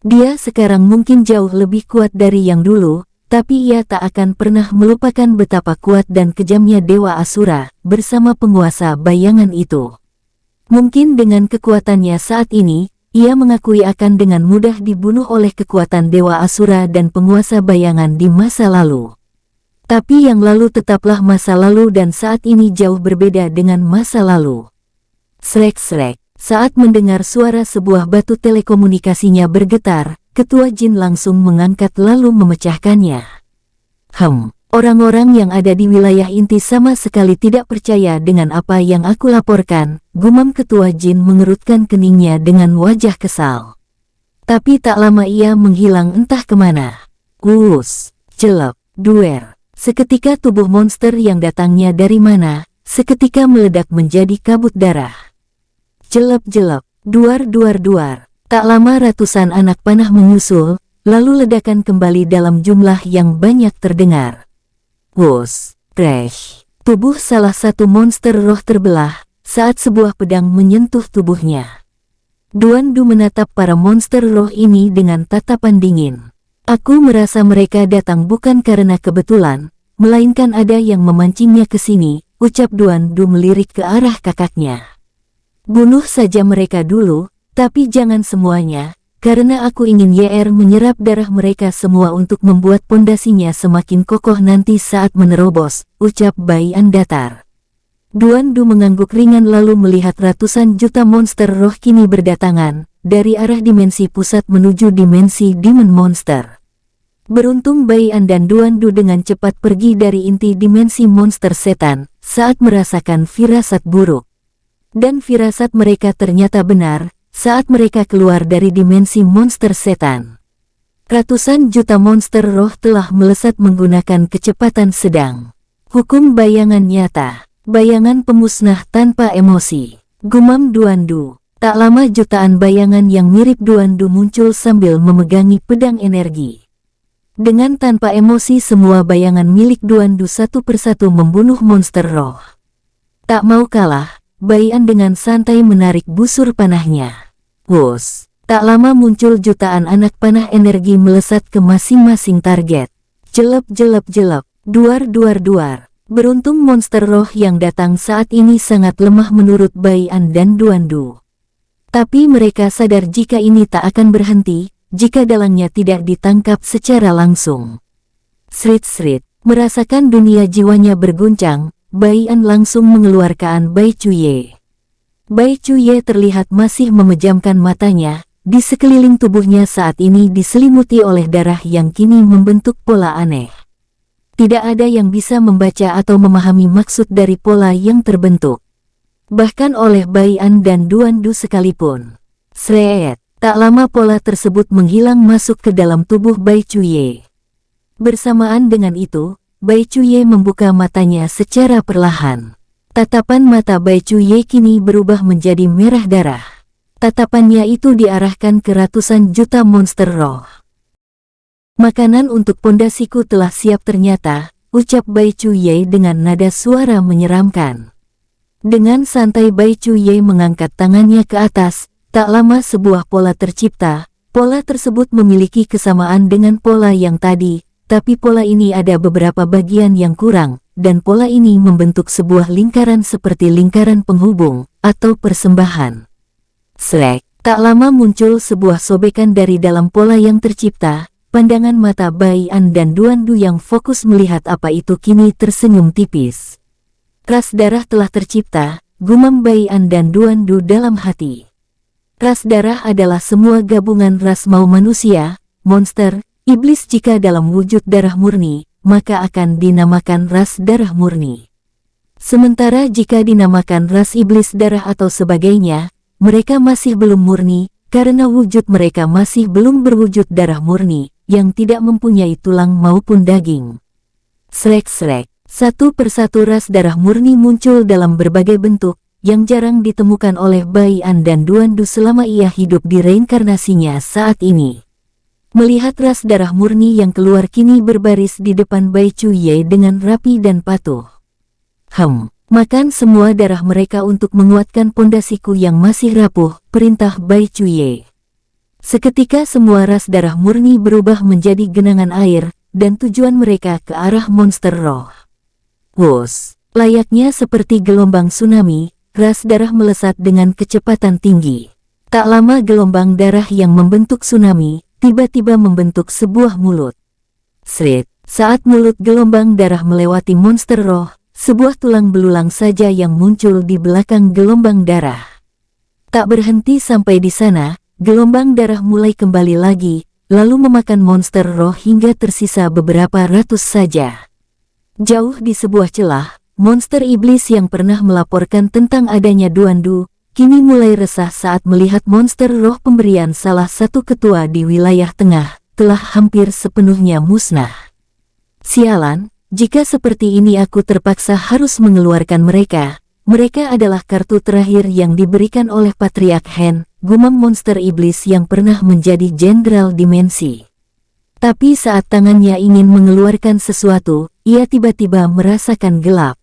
Dia sekarang mungkin jauh lebih kuat dari yang dulu, tapi ia tak akan pernah melupakan betapa kuat dan kejamnya Dewa Asura bersama penguasa bayangan itu. Mungkin dengan kekuatannya saat ini, ia mengakui akan dengan mudah dibunuh oleh kekuatan Dewa Asura dan penguasa bayangan di masa lalu. Tapi yang lalu tetaplah masa lalu dan saat ini jauh berbeda dengan masa lalu. Srek-srek, saat mendengar suara sebuah batu telekomunikasinya bergetar, ketua jin langsung mengangkat lalu memecahkannya. Orang-orang yang ada di wilayah inti sama sekali tidak percaya dengan apa yang aku laporkan, gumam ketua jin mengerutkan keningnya dengan wajah kesal. Tapi tak lama ia menghilang entah kemana. Jelek, duer. Seketika tubuh monster yang datangnya dari mana, seketika meledak menjadi kabut darah. Jelek, duar. Tak lama ratusan anak panah menyusul, lalu ledakan kembali dalam jumlah yang banyak terdengar. Crash. Tubuh salah satu monster roh terbelah saat sebuah pedang menyentuh tubuhnya. Duan Du menatap para monster roh ini dengan tatapan dingin. Aku merasa mereka datang bukan karena kebetulan, melainkan ada yang memancingnya ke sini, ucap Duan Du melirik ke arah kakaknya. Bunuh saja mereka dulu, Tapi jangan semuanya, karena aku ingin YR menyerap darah mereka semua untuk membuat pondasinya semakin kokoh nanti saat menerobos, ucap Baian datar. Duandu mengangguk ringan lalu melihat ratusan juta monster roh kini berdatangan, dari arah dimensi pusat menuju dimensi Demon Monster. Beruntung Baian dan Duandu dengan cepat pergi dari inti dimensi monster setan, saat merasakan firasat buruk. Dan firasat mereka ternyata benar, saat mereka keluar dari dimensi monster setan. Ratusan juta monster roh telah melesat menggunakan kecepatan sedang. Hukum bayangan nyata. Bayangan pemusnah tanpa emosi. Gumam Duandu. Tak lama jutaan bayangan yang mirip Duandu muncul sambil memegangi pedang energi. Dengan tanpa emosi semua bayangan milik Duandu satu persatu membunuh monster roh. Tak mau kalah, Baian dengan santai menarik busur panahnya. Wus. Tak lama muncul jutaan anak panah energi melesat ke masing-masing target. Jelep jelep jelep. Duar duar duar. Beruntung monster roh yang datang saat ini sangat lemah menurut Baian dan Duandu. Tapi mereka sadar jika ini tak akan berhenti, jika dalangnya tidak ditangkap secara langsung. Srit-srit, merasakan dunia jiwanya berguncang, Baian langsung mengeluarkan Bai Cuye. Bai Cuye terlihat masih memejamkan matanya, di sekeliling tubuhnya saat ini diselimuti oleh darah yang kini membentuk pola aneh. Tidak ada yang bisa membaca atau memahami maksud dari pola yang terbentuk. Bahkan oleh Baian dan Duandu sekalipun. Sreet, tak lama pola tersebut menghilang masuk ke dalam tubuh Bai Cuye. Bersamaan dengan itu, Bai Cuye membuka matanya secara perlahan. Tatapan mata Bai Cuye kini berubah menjadi merah darah. Tatapannya itu diarahkan ke ratusan juta monster roh. Makanan untuk pondasiku telah siap ternyata, ucap Bai Cuye dengan nada suara menyeramkan. Dengan santai Bai Cuye mengangkat tangannya ke atas, tak lama sebuah pola tercipta. Pola tersebut memiliki kesamaan dengan pola yang tadi, tapi pola ini ada beberapa bagian yang kurang, dan pola ini membentuk sebuah lingkaran seperti lingkaran penghubung, atau persembahan. Srek, tak lama muncul sebuah sobekan dari dalam pola yang tercipta. Pandangan mata Baian dan Duandu yang fokus melihat apa itu kini tersenyum tipis. Ras darah telah tercipta, gumam Baian dan Duandu dalam hati. Ras darah adalah semua gabungan ras mau manusia, monster, iblis jika dalam wujud darah murni, maka akan dinamakan ras darah murni. Sementara jika dinamakan ras iblis darah atau sebagainya, mereka masih belum murni, karena wujud mereka masih belum berwujud darah murni, yang tidak mempunyai tulang maupun daging. Srek-srek, satu persatu ras darah murni muncul dalam berbagai bentuk, yang jarang ditemukan oleh Baian dan Duandu selama ia hidup di reinkarnasinya saat ini. Melihat ras darah murni yang keluar kini berbaris di depan Bai Cuye dengan rapi dan patuh. Makan semua darah mereka untuk menguatkan pondasiku yang masih rapuh, perintah Bai Cuye. Seketika semua ras darah murni berubah menjadi genangan air, dan tujuan mereka ke arah monster roh. Wus, layaknya seperti gelombang tsunami, ras darah melesat dengan kecepatan tinggi. Tak lama gelombang darah yang membentuk tsunami, tiba-tiba membentuk sebuah mulut. Srit, saat mulut gelombang darah melewati monster roh, sebuah tulang belulang saja yang muncul di belakang gelombang darah. Tak berhenti sampai di sana, gelombang darah mulai kembali lagi, lalu memakan monster roh hingga tersisa beberapa ratus saja. Jauh di sebuah celah, monster iblis yang pernah melaporkan tentang adanya Duandu, kini mulai resah saat melihat monster roh pemberian salah satu ketua di wilayah tengah, telah hampir sepenuhnya musnah. Sialan, jika seperti ini aku terpaksa harus mengeluarkan mereka. Mereka adalah kartu terakhir yang diberikan oleh Patriark Hen, gumam monster iblis yang pernah menjadi jenderal dimensi. Tapi saat tangannya ingin mengeluarkan sesuatu, ia tiba-tiba merasakan gelap.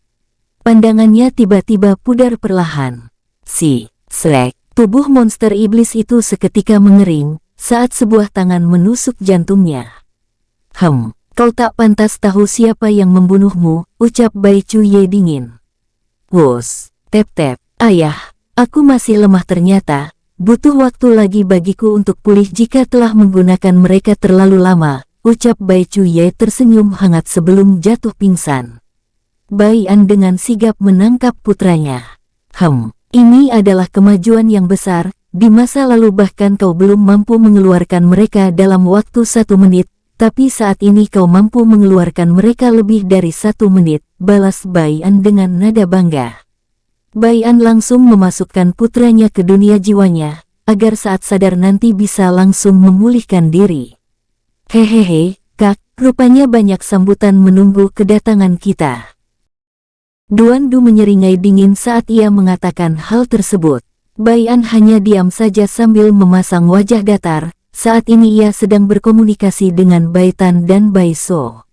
Pandangannya tiba-tiba pudar perlahan. Srek, tubuh monster iblis itu seketika mengering, saat sebuah tangan menusuk jantungnya. Kau tak pantas tahu siapa yang membunuhmu, ucap Bai Cuye dingin. Wus, tep-tep, ayah, aku masih lemah ternyata, butuh waktu lagi bagiku untuk pulih jika telah menggunakan mereka terlalu lama, ucap Bai Chuye tersenyum hangat sebelum jatuh pingsan. Bai An dengan sigap menangkap putranya. Ini adalah kemajuan yang besar, di masa lalu bahkan kau belum mampu mengeluarkan mereka dalam waktu 1 menit, tapi saat ini kau mampu mengeluarkan mereka lebih dari 1 menit, balas Bai An dengan nada bangga. Bai An langsung memasukkan putranya ke dunia jiwanya, agar saat sadar nanti bisa langsung memulihkan diri. Hehehe, Kak, rupanya banyak sambutan menunggu kedatangan kita. Duan Du menyeringai dingin saat ia mengatakan hal tersebut. Bai An hanya diam saja sambil memasang wajah datar. Saat ini ia sedang berkomunikasi dengan Bai Tan dan Bai So.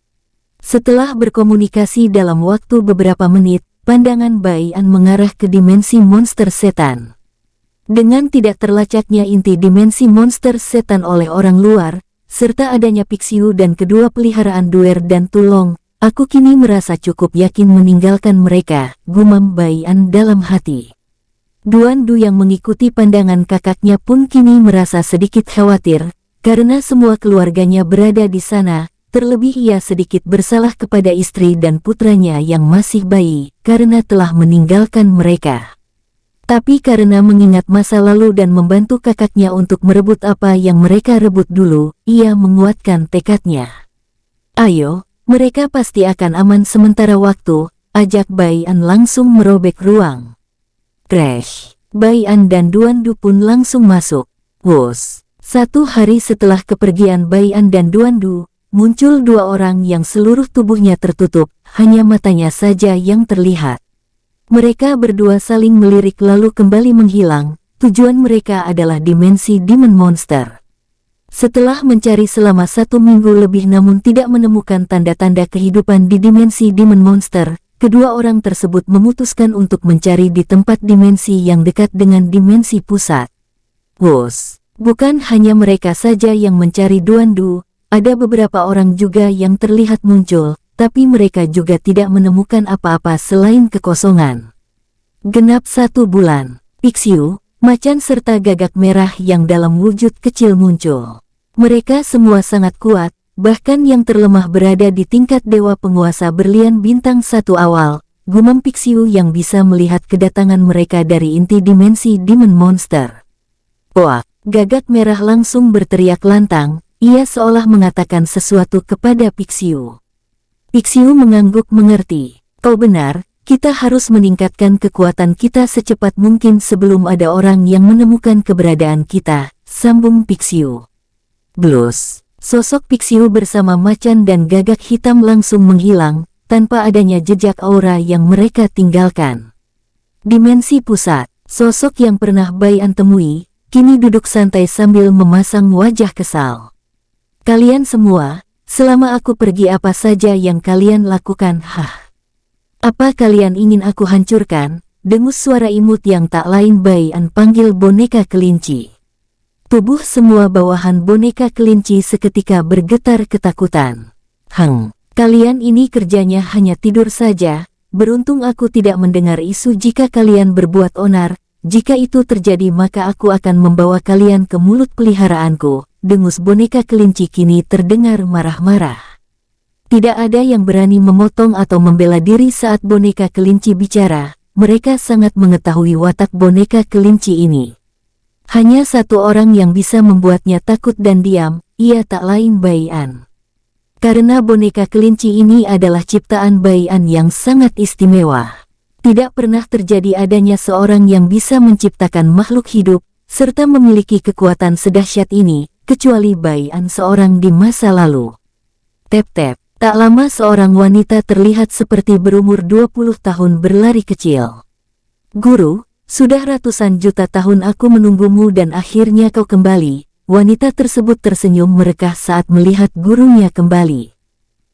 Setelah berkomunikasi dalam waktu beberapa menit, pandangan Bai An mengarah ke dimensi monster setan. Dengan tidak terlacaknya inti dimensi monster setan oleh orang luar, serta adanya Pixiu dan kedua peliharaan Duer dan Tulong, aku kini merasa cukup yakin meninggalkan mereka, gumam Bai An dalam hati. Duan Du yang mengikuti pandangan kakaknya pun kini merasa sedikit khawatir, karena semua keluarganya berada di sana, terlebih ia sedikit bersalah kepada istri dan putranya yang masih bayi, karena telah meninggalkan mereka. Tapi karena mengingat masa lalu dan membantu kakaknya untuk merebut apa yang mereka rebut dulu, ia menguatkan tekadnya. Ayo, mereka pasti akan aman sementara waktu, ajak Bai An langsung merobek ruang. Crash! Bai An dan Duan Du pun langsung masuk. Wus! 1 hari setelah kepergian Bai An dan Duan Du, muncul 2 orang yang seluruh tubuhnya tertutup, hanya matanya saja yang terlihat. Mereka berdua saling melirik lalu kembali menghilang, tujuan mereka adalah dimensi Demon Monster. Setelah mencari selama 1 minggu lebih namun tidak menemukan tanda-tanda kehidupan di dimensi Demon Monster, kedua orang tersebut memutuskan untuk mencari di tempat dimensi yang dekat dengan dimensi pusat. Wus! Bukan hanya mereka saja yang mencari Duan Du, ada beberapa orang juga yang terlihat muncul, tapi mereka juga tidak menemukan apa-apa selain kekosongan. Genap 1 bulan, Pixiu, macan serta gagak merah yang dalam wujud kecil muncul. Mereka semua sangat kuat, bahkan yang terlemah berada di tingkat dewa penguasa berlian bintang 1 awal, gumam Pixiu yang bisa melihat kedatangan mereka dari inti dimensi Demon Monster. Wah! Gagak merah langsung berteriak lantang, ia seolah mengatakan sesuatu kepada Pixiu. Pixiu mengangguk mengerti. Kau benar, kita harus meningkatkan kekuatan kita secepat mungkin sebelum ada orang yang menemukan keberadaan kita, sambung Pixiu. Blus! Sosok Pixiu bersama macan dan gagak hitam langsung menghilang, tanpa adanya jejak aura yang mereka tinggalkan. Dimensi pusat, sosok yang pernah Bai An temui, kini duduk santai sambil memasang wajah kesal. Kalian semua, selama aku pergi apa saja yang kalian lakukan? Apa kalian ingin aku hancurkan? Dengus suara imut yang tak lain Bai An panggil boneka kelinci. Tubuh semua bawahan boneka kelinci seketika bergetar ketakutan. Kalian ini kerjanya hanya tidur saja, beruntung aku tidak mendengar isu jika kalian berbuat onar, jika itu terjadi maka aku akan membawa kalian ke mulut peliharaanku, dengus boneka kelinci kini terdengar marah-marah. Tidak ada yang berani memotong atau membela diri saat boneka kelinci bicara, mereka sangat mengetahui watak boneka kelinci ini. Hanya 1 orang yang bisa membuatnya takut dan diam, ia tak lain Bai An. Karena boneka kelinci ini adalah ciptaan Bai An yang sangat istimewa. Tidak pernah terjadi adanya seorang yang bisa menciptakan makhluk hidup, serta memiliki kekuatan sedahsyat ini, kecuali Bai An seorang di masa lalu. Tep-tep, tak lama seorang wanita terlihat seperti berumur 20 tahun berlari kecil. Guru, sudah ratusan juta tahun aku menunggumu dan akhirnya kau kembali. Wanita tersebut tersenyum merekah saat melihat gurunya kembali.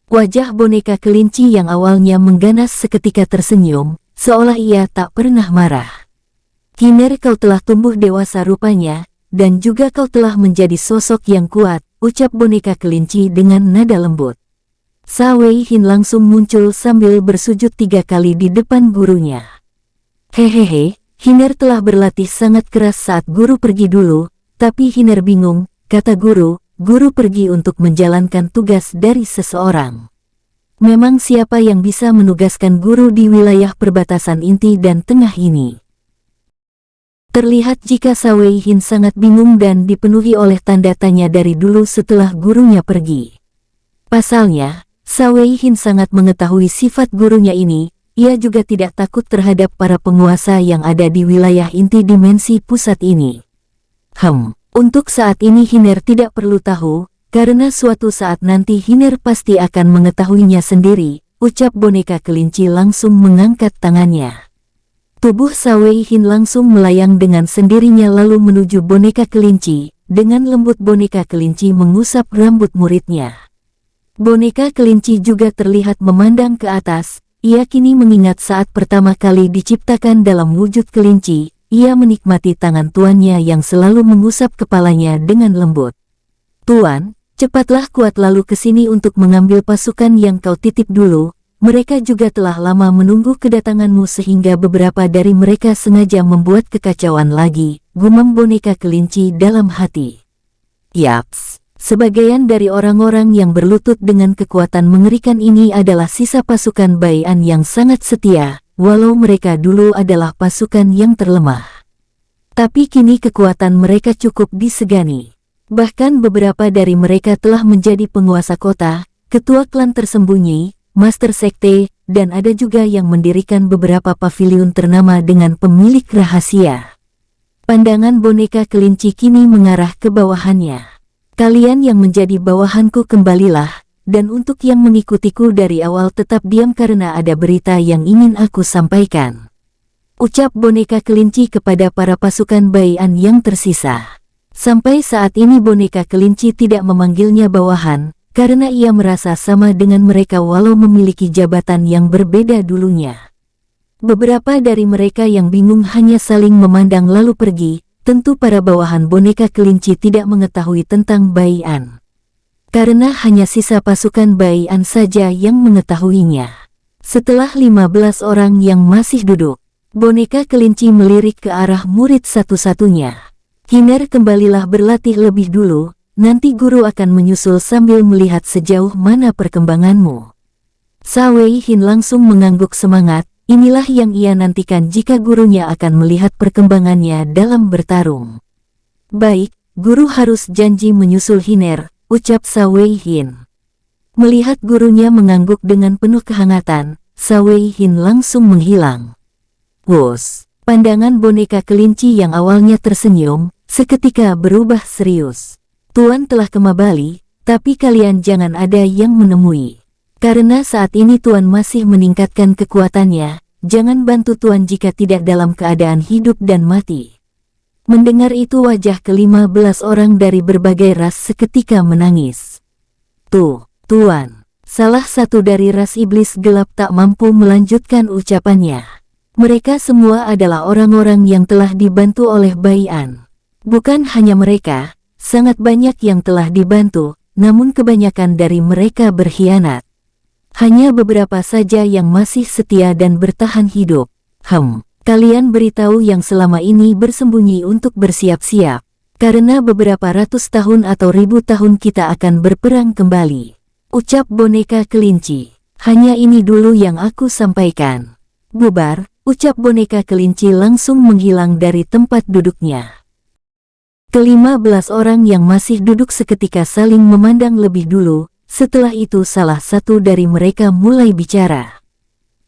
Wajah boneka kelinci yang awalnya mengganas seketika tersenyum, seolah ia tak pernah marah. Kini kau telah tumbuh dewasa rupanya, dan juga kau telah menjadi sosok yang kuat, ucap boneka kelinci dengan nada lembut. Sa Wei Hin langsung muncul sambil bersujud 3 kali di depan gurunya. Hehehe. Hiner telah berlatih sangat keras saat guru pergi dulu, tapi Hiner bingung, kata guru pergi untuk menjalankan tugas dari seseorang. Memang siapa yang bisa menugaskan guru di wilayah perbatasan inti dan tengah ini? Terlihat jika Sawei Hin sangat bingung dan dipenuhi oleh tanda tanya dari dulu setelah gurunya pergi. Pasalnya, Sawei Hin sangat mengetahui sifat gurunya ini. Ia juga tidak takut terhadap para penguasa yang ada di wilayah inti dimensi pusat ini. Untuk saat ini Hiner tidak perlu tahu, karena suatu saat nanti Hiner pasti akan mengetahuinya sendiri, ucap boneka kelinci langsung mengangkat tangannya. Tubuh Sawei Hin langsung melayang dengan sendirinya lalu menuju boneka kelinci, dengan lembut boneka kelinci mengusap rambut muridnya. Boneka kelinci juga terlihat memandang ke atas. Ia kini mengingat saat pertama kali diciptakan dalam wujud kelinci, ia menikmati tangan tuannya yang selalu mengusap kepalanya dengan lembut. Tuan, cepatlah kuat lalu ke sini untuk mengambil pasukan yang kau titip dulu, mereka juga telah lama menunggu kedatanganmu sehingga beberapa dari mereka sengaja membuat kekacauan lagi, gumam boneka kelinci dalam hati. Yaps. Sebagian dari orang-orang yang berlutut dengan kekuatan mengerikan ini adalah sisa pasukan Bai'an yang sangat setia, walau mereka dulu adalah pasukan yang terlemah. Tapi kini kekuatan mereka cukup disegani. Bahkan beberapa dari mereka telah menjadi penguasa kota, ketua klan tersembunyi, master sekte, dan ada juga yang mendirikan beberapa paviliun ternama dengan pemilik rahasia. Pandangan boneka kelinci kini mengarah ke bawahannya. Kalian yang menjadi bawahanku kembalilah, dan untuk yang mengikutiku dari awal tetap diam karena ada berita yang ingin aku sampaikan. Ucap boneka kelinci kepada para pasukan Bai'an yang tersisa. Sampai saat ini boneka kelinci tidak memanggilnya bawahan, karena ia merasa sama dengan mereka walau memiliki jabatan yang berbeda dulunya. Beberapa dari mereka yang bingung hanya saling memandang lalu pergi. Tentu para bawahan boneka kelinci tidak mengetahui tentang Bai'an. Karena hanya sisa pasukan Bai'an saja yang mengetahuinya. Setelah 15 orang yang masih duduk, boneka kelinci melirik ke arah murid satu-satunya. Hiner, kembalilah berlatih lebih dulu, nanti guru akan menyusul sambil melihat sejauh mana perkembanganmu. Sawei Hin langsung mengangguk semangat. Inilah yang ia nantikan jika gurunya akan melihat perkembangannya dalam bertarung. Baik, guru harus janji menyusul Hiner, ucap Sawei Hin. Melihat gurunya mengangguk dengan penuh kehangatan, Sawei Hin langsung menghilang. Wos, pandangan boneka kelinci yang awalnya tersenyum, seketika berubah serius. Tuan telah kembali, tapi kalian jangan ada yang menemui. Karena saat ini Tuan masih meningkatkan kekuatannya, jangan bantu Tuan jika tidak dalam keadaan hidup dan mati. Mendengar itu wajah ke-15 orang dari berbagai ras seketika menangis. Tuan. Salah satu dari ras iblis gelap tak mampu melanjutkan ucapannya. Mereka semua adalah orang-orang yang telah dibantu oleh Bai'an. Bukan hanya mereka, sangat banyak yang telah dibantu, namun kebanyakan dari mereka berkhianat. Hanya beberapa saja yang masih setia dan bertahan hidup. Kalian beritahu yang selama ini bersembunyi untuk bersiap-siap. Karena beberapa ratus tahun atau ribu tahun kita akan berperang kembali. Ucap boneka kelinci. Hanya ini dulu yang aku sampaikan. Bubar, ucap boneka kelinci langsung menghilang dari tempat duduknya. Ke-15 orang yang masih duduk seketika saling memandang lebih dulu. Setelah itu salah satu dari mereka mulai bicara.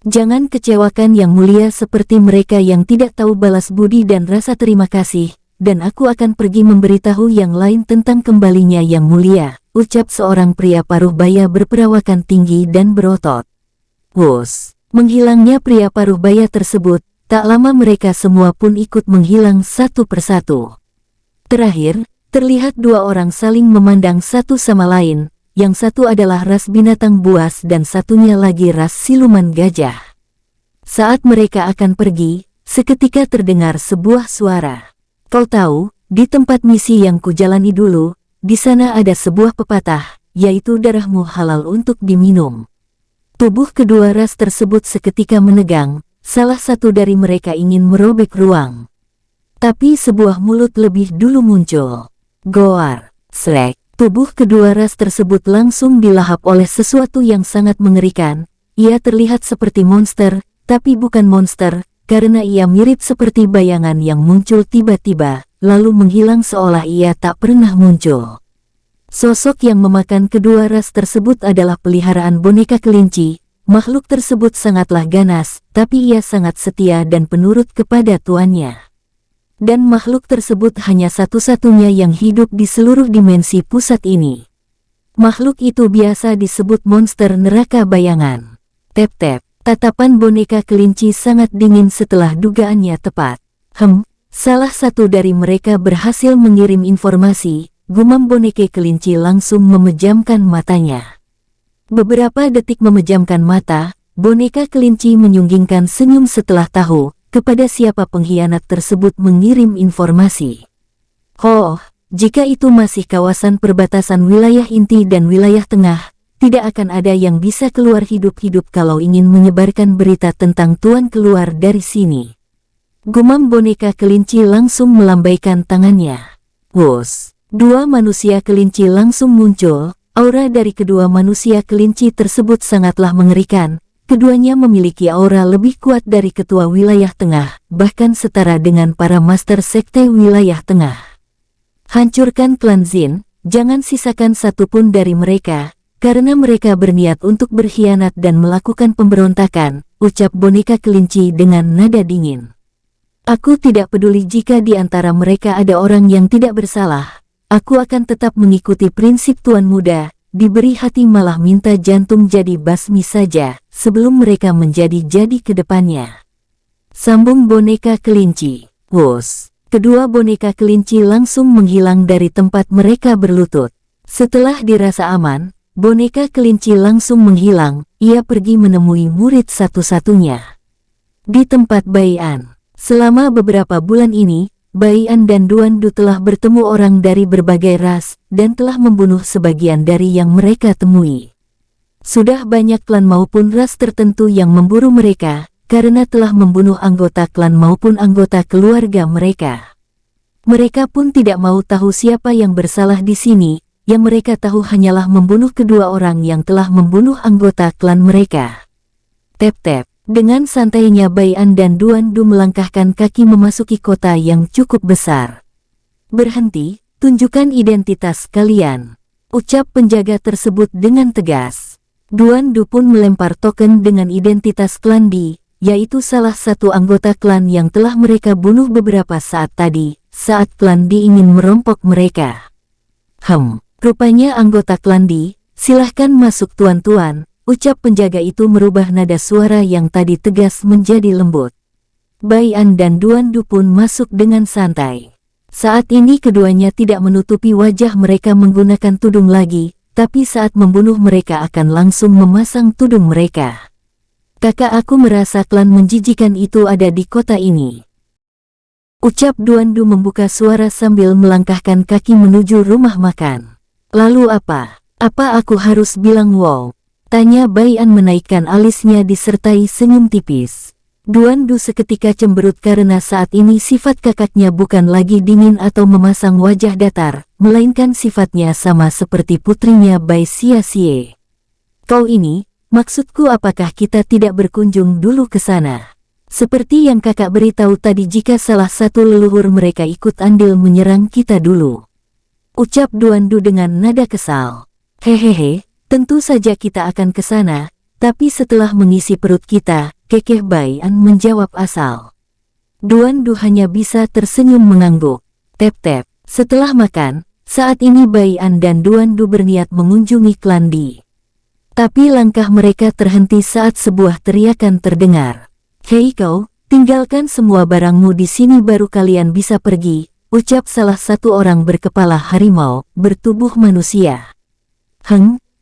Jangan kecewakan yang mulia seperti mereka yang tidak tahu balas budi dan rasa terima kasih, dan aku akan pergi memberitahu yang lain tentang kembalinya yang mulia, ucap seorang pria paruh baya berperawakan tinggi dan berotot. Wos, menghilangnya pria paruh baya tersebut, tak lama mereka semua pun ikut menghilang satu persatu. Terakhir, terlihat dua orang saling memandang satu sama lain. Yang satu adalah ras binatang buas dan satunya lagi ras siluman gajah. Saat mereka akan pergi, seketika terdengar sebuah suara. Kau tahu, di tempat misi yang kujalani dulu, di sana ada sebuah pepatah, yaitu darahmu halal untuk diminum. Tubuh kedua ras tersebut seketika menegang, salah satu dari mereka ingin merobek ruang. Tapi sebuah mulut lebih dulu muncul. Goar, srek, tubuh kedua ras tersebut langsung dilahap oleh sesuatu yang sangat mengerikan. Ia terlihat seperti monster, tapi bukan monster, karena ia mirip seperti bayangan yang muncul tiba-tiba, lalu menghilang seolah ia tak pernah muncul. Sosok yang memakan kedua ras tersebut adalah peliharaan boneka kelinci. Makhluk tersebut sangatlah ganas, tapi ia sangat setia dan penurut kepada tuannya. Dan makhluk tersebut hanya satu-satunya yang hidup di seluruh dimensi pusat ini. Makhluk itu biasa disebut monster neraka bayangan. Tep-tep, tatapan boneka kelinci sangat dingin setelah dugaannya tepat. Salah satu dari mereka berhasil mengirim informasi. Gumam boneka kelinci langsung memejamkan matanya. Beberapa detik memejamkan mata, boneka kelinci menyunggingkan senyum setelah tahu kepada siapa pengkhianat tersebut mengirim informasi. Oh, jika itu masih kawasan perbatasan wilayah inti dan wilayah tengah, tidak akan ada yang bisa keluar hidup-hidup kalau ingin menyebarkan berita tentang tuan keluar dari sini. Gumam boneka kelinci langsung melambaikan tangannya. Wus. Dua manusia kelinci langsung muncul. Aura dari kedua manusia kelinci tersebut sangatlah mengerikan. Keduanya memiliki aura lebih kuat dari ketua wilayah tengah, bahkan setara dengan para master sekte wilayah tengah. Hancurkan klan Zin, jangan sisakan satupun dari mereka, karena mereka berniat untuk berkhianat dan melakukan pemberontakan, ucap boneka kelinci dengan nada dingin. Aku tidak peduli jika di antara mereka ada orang yang tidak bersalah. Aku akan tetap mengikuti prinsip Tuan Muda, diberi hati malah minta jantung jadi basmi saja, sebelum mereka menjadi ke depannya. Sambung boneka kelinci. Wus. Kedua boneka kelinci langsung menghilang dari tempat mereka berlutut. Setelah dirasa aman, boneka kelinci langsung menghilang, ia pergi menemui murid satu-satunya. Di tempat Baian. Selama beberapa bulan ini, Baian dan Duan Du telah bertemu orang dari berbagai ras, dan telah membunuh sebagian dari yang mereka temui. Sudah banyak klan maupun ras tertentu yang memburu mereka, karena telah membunuh anggota klan maupun anggota keluarga mereka. Mereka pun tidak mau tahu siapa yang bersalah di sini, yang mereka tahu hanyalah membunuh kedua orang yang telah membunuh anggota klan mereka. Tep-tep. Dengan santainya Baian dan Duan Du melangkahkan kaki memasuki kota yang cukup besar. Berhenti, tunjukkan identitas kalian, ucap penjaga tersebut dengan tegas. Duan Du pun melempar token dengan identitas klan Di, yaitu salah satu anggota klan yang telah mereka bunuh beberapa saat tadi, saat klan Di ingin merompok mereka. Rupanya anggota klan Di, silahkan masuk tuan-tuan. Ucap penjaga itu merubah nada suara yang tadi tegas menjadi lembut. Baian dan Duan Du pun masuk dengan santai. Saat ini keduanya tidak menutupi wajah mereka menggunakan tudung lagi, tapi saat membunuh mereka akan langsung memasang tudung mereka. Kakak aku merasa klan menjijikan itu ada di kota ini. Ucap Duan Du membuka suara sambil melangkahkan kaki menuju rumah makan. Lalu apa? Apa aku harus bilang wow? Tanya Baian menaikkan alisnya disertai senyum tipis. Duan Du seketika cemberut karena saat ini sifat kakaknya bukan lagi dingin atau memasang wajah datar, melainkan sifatnya sama seperti putrinya Bai Xia-xie. Kau ini, maksudku apakah kita tidak berkunjung dulu ke sana? Seperti yang kakak beritahu tadi jika salah satu leluhur mereka ikut andil menyerang kita dulu. Ucap Duan Du dengan nada kesal. Hehehe. Tentu saja kita akan ke sana, tapi setelah mengisi perut kita, kekeh Baian menjawab asal. Duan Du hanya bisa tersenyum mengangguk. Tep-tep, setelah makan, saat ini Baian dan Duan Du berniat mengunjungi klan Di. Tapi langkah mereka terhenti saat sebuah teriakan terdengar. Hei kau, tinggalkan semua barangmu di sini baru kalian bisa pergi, ucap salah satu orang berkepala harimau, bertubuh manusia.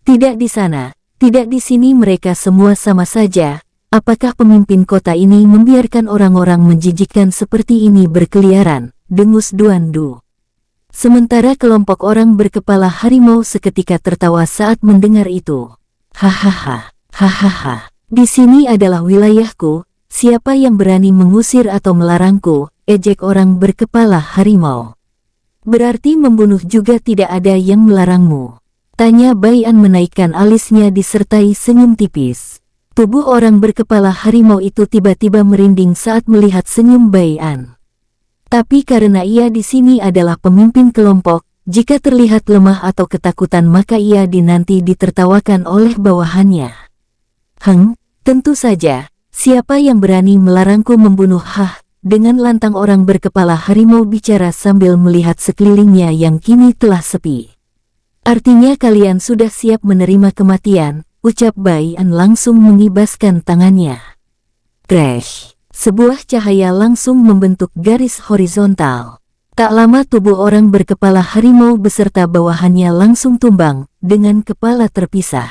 Tidak di sana, tidak di sini mereka semua sama saja. Apakah pemimpin kota ini membiarkan orang-orang menjijikkan seperti ini berkeliaran? Dengus Duan Du. Sementara kelompok orang berkepala harimau seketika tertawa saat mendengar itu. Hahaha, hahaha. Di sini adalah wilayahku, siapa yang berani mengusir atau melarangku, ejek orang berkepala harimau. Berarti membunuh juga tidak ada yang melarangmu? Tanya Bai An menaikkan alisnya disertai senyum tipis. Tubuh orang berkepala harimau itu tiba-tiba merinding saat melihat senyum Bai An. Tapi karena ia di sini adalah pemimpin kelompok, jika terlihat lemah atau ketakutan maka ia dinanti ditertawakan oleh bawahannya. Tentu saja, siapa yang berani melarangku membunuh? Dengan lantang orang berkepala harimau bicara sambil melihat sekelilingnya yang kini telah sepi. Artinya kalian sudah siap menerima kematian, ucap Bai An langsung mengibaskan tangannya. Crash! Sebuah cahaya langsung membentuk garis horizontal. Tak lama tubuh orang berkepala harimau beserta bawahannya langsung tumbang, dengan kepala terpisah.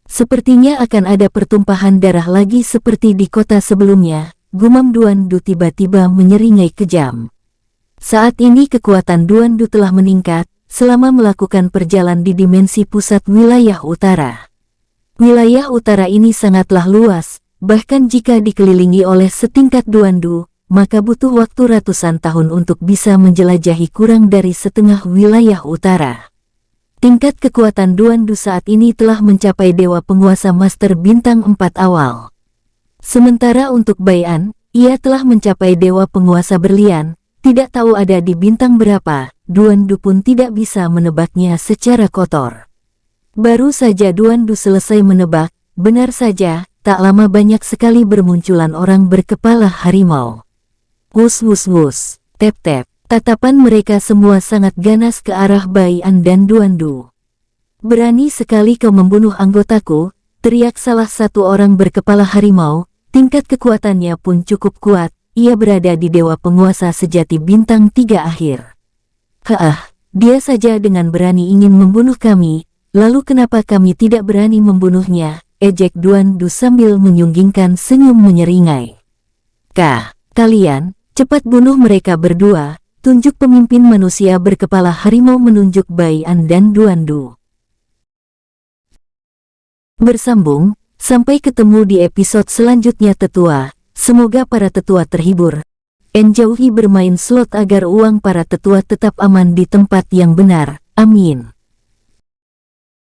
Sepertinya akan ada pertumpahan darah lagi seperti di kota sebelumnya, gumam Duan Du tiba-tiba menyeringai kejam. Saat ini kekuatan Duan Du telah meningkat, selama melakukan perjalanan di dimensi pusat wilayah utara. Wilayah utara ini sangatlah luas, bahkan jika dikelilingi oleh setingkat Duan Du, maka butuh waktu ratusan tahun untuk bisa menjelajahi kurang dari setengah wilayah utara. Tingkat kekuatan Duan Du saat ini telah mencapai dewa penguasa master bintang 4 awal. Sementara untuk Bai An, ia telah mencapai dewa penguasa berlian, tidak tahu ada di bintang berapa, Duan Du pun tidak bisa menebaknya secara kotor. Baru saja Duan Du selesai menebak, benar saja, tak lama banyak sekali bermunculan orang berkepala harimau. Wus wus wus, tep tep. Tatapan mereka semua sangat ganas ke arah Bai An dan Duan Du. Berani sekali kau membunuh anggotaku, teriak salah satu orang berkepala harimau, tingkat kekuatannya pun cukup kuat, ia berada di dewa penguasa sejati bintang 3 akhir. Dia saja dengan berani ingin membunuh kami, lalu kenapa kami tidak berani membunuhnya, ejek Duan Du sambil menyunggingkan senyum menyeringai. Kalian, cepat bunuh mereka berdua. Tunjuk pemimpin manusia berkepala harimau menunjuk Bai An dan Duan Du. Bersambung, sampai ketemu di episode selanjutnya tetua. Semoga para tetua terhibur. Jauhi bermain slot agar uang para tetua tetap aman di tempat yang benar. Amin.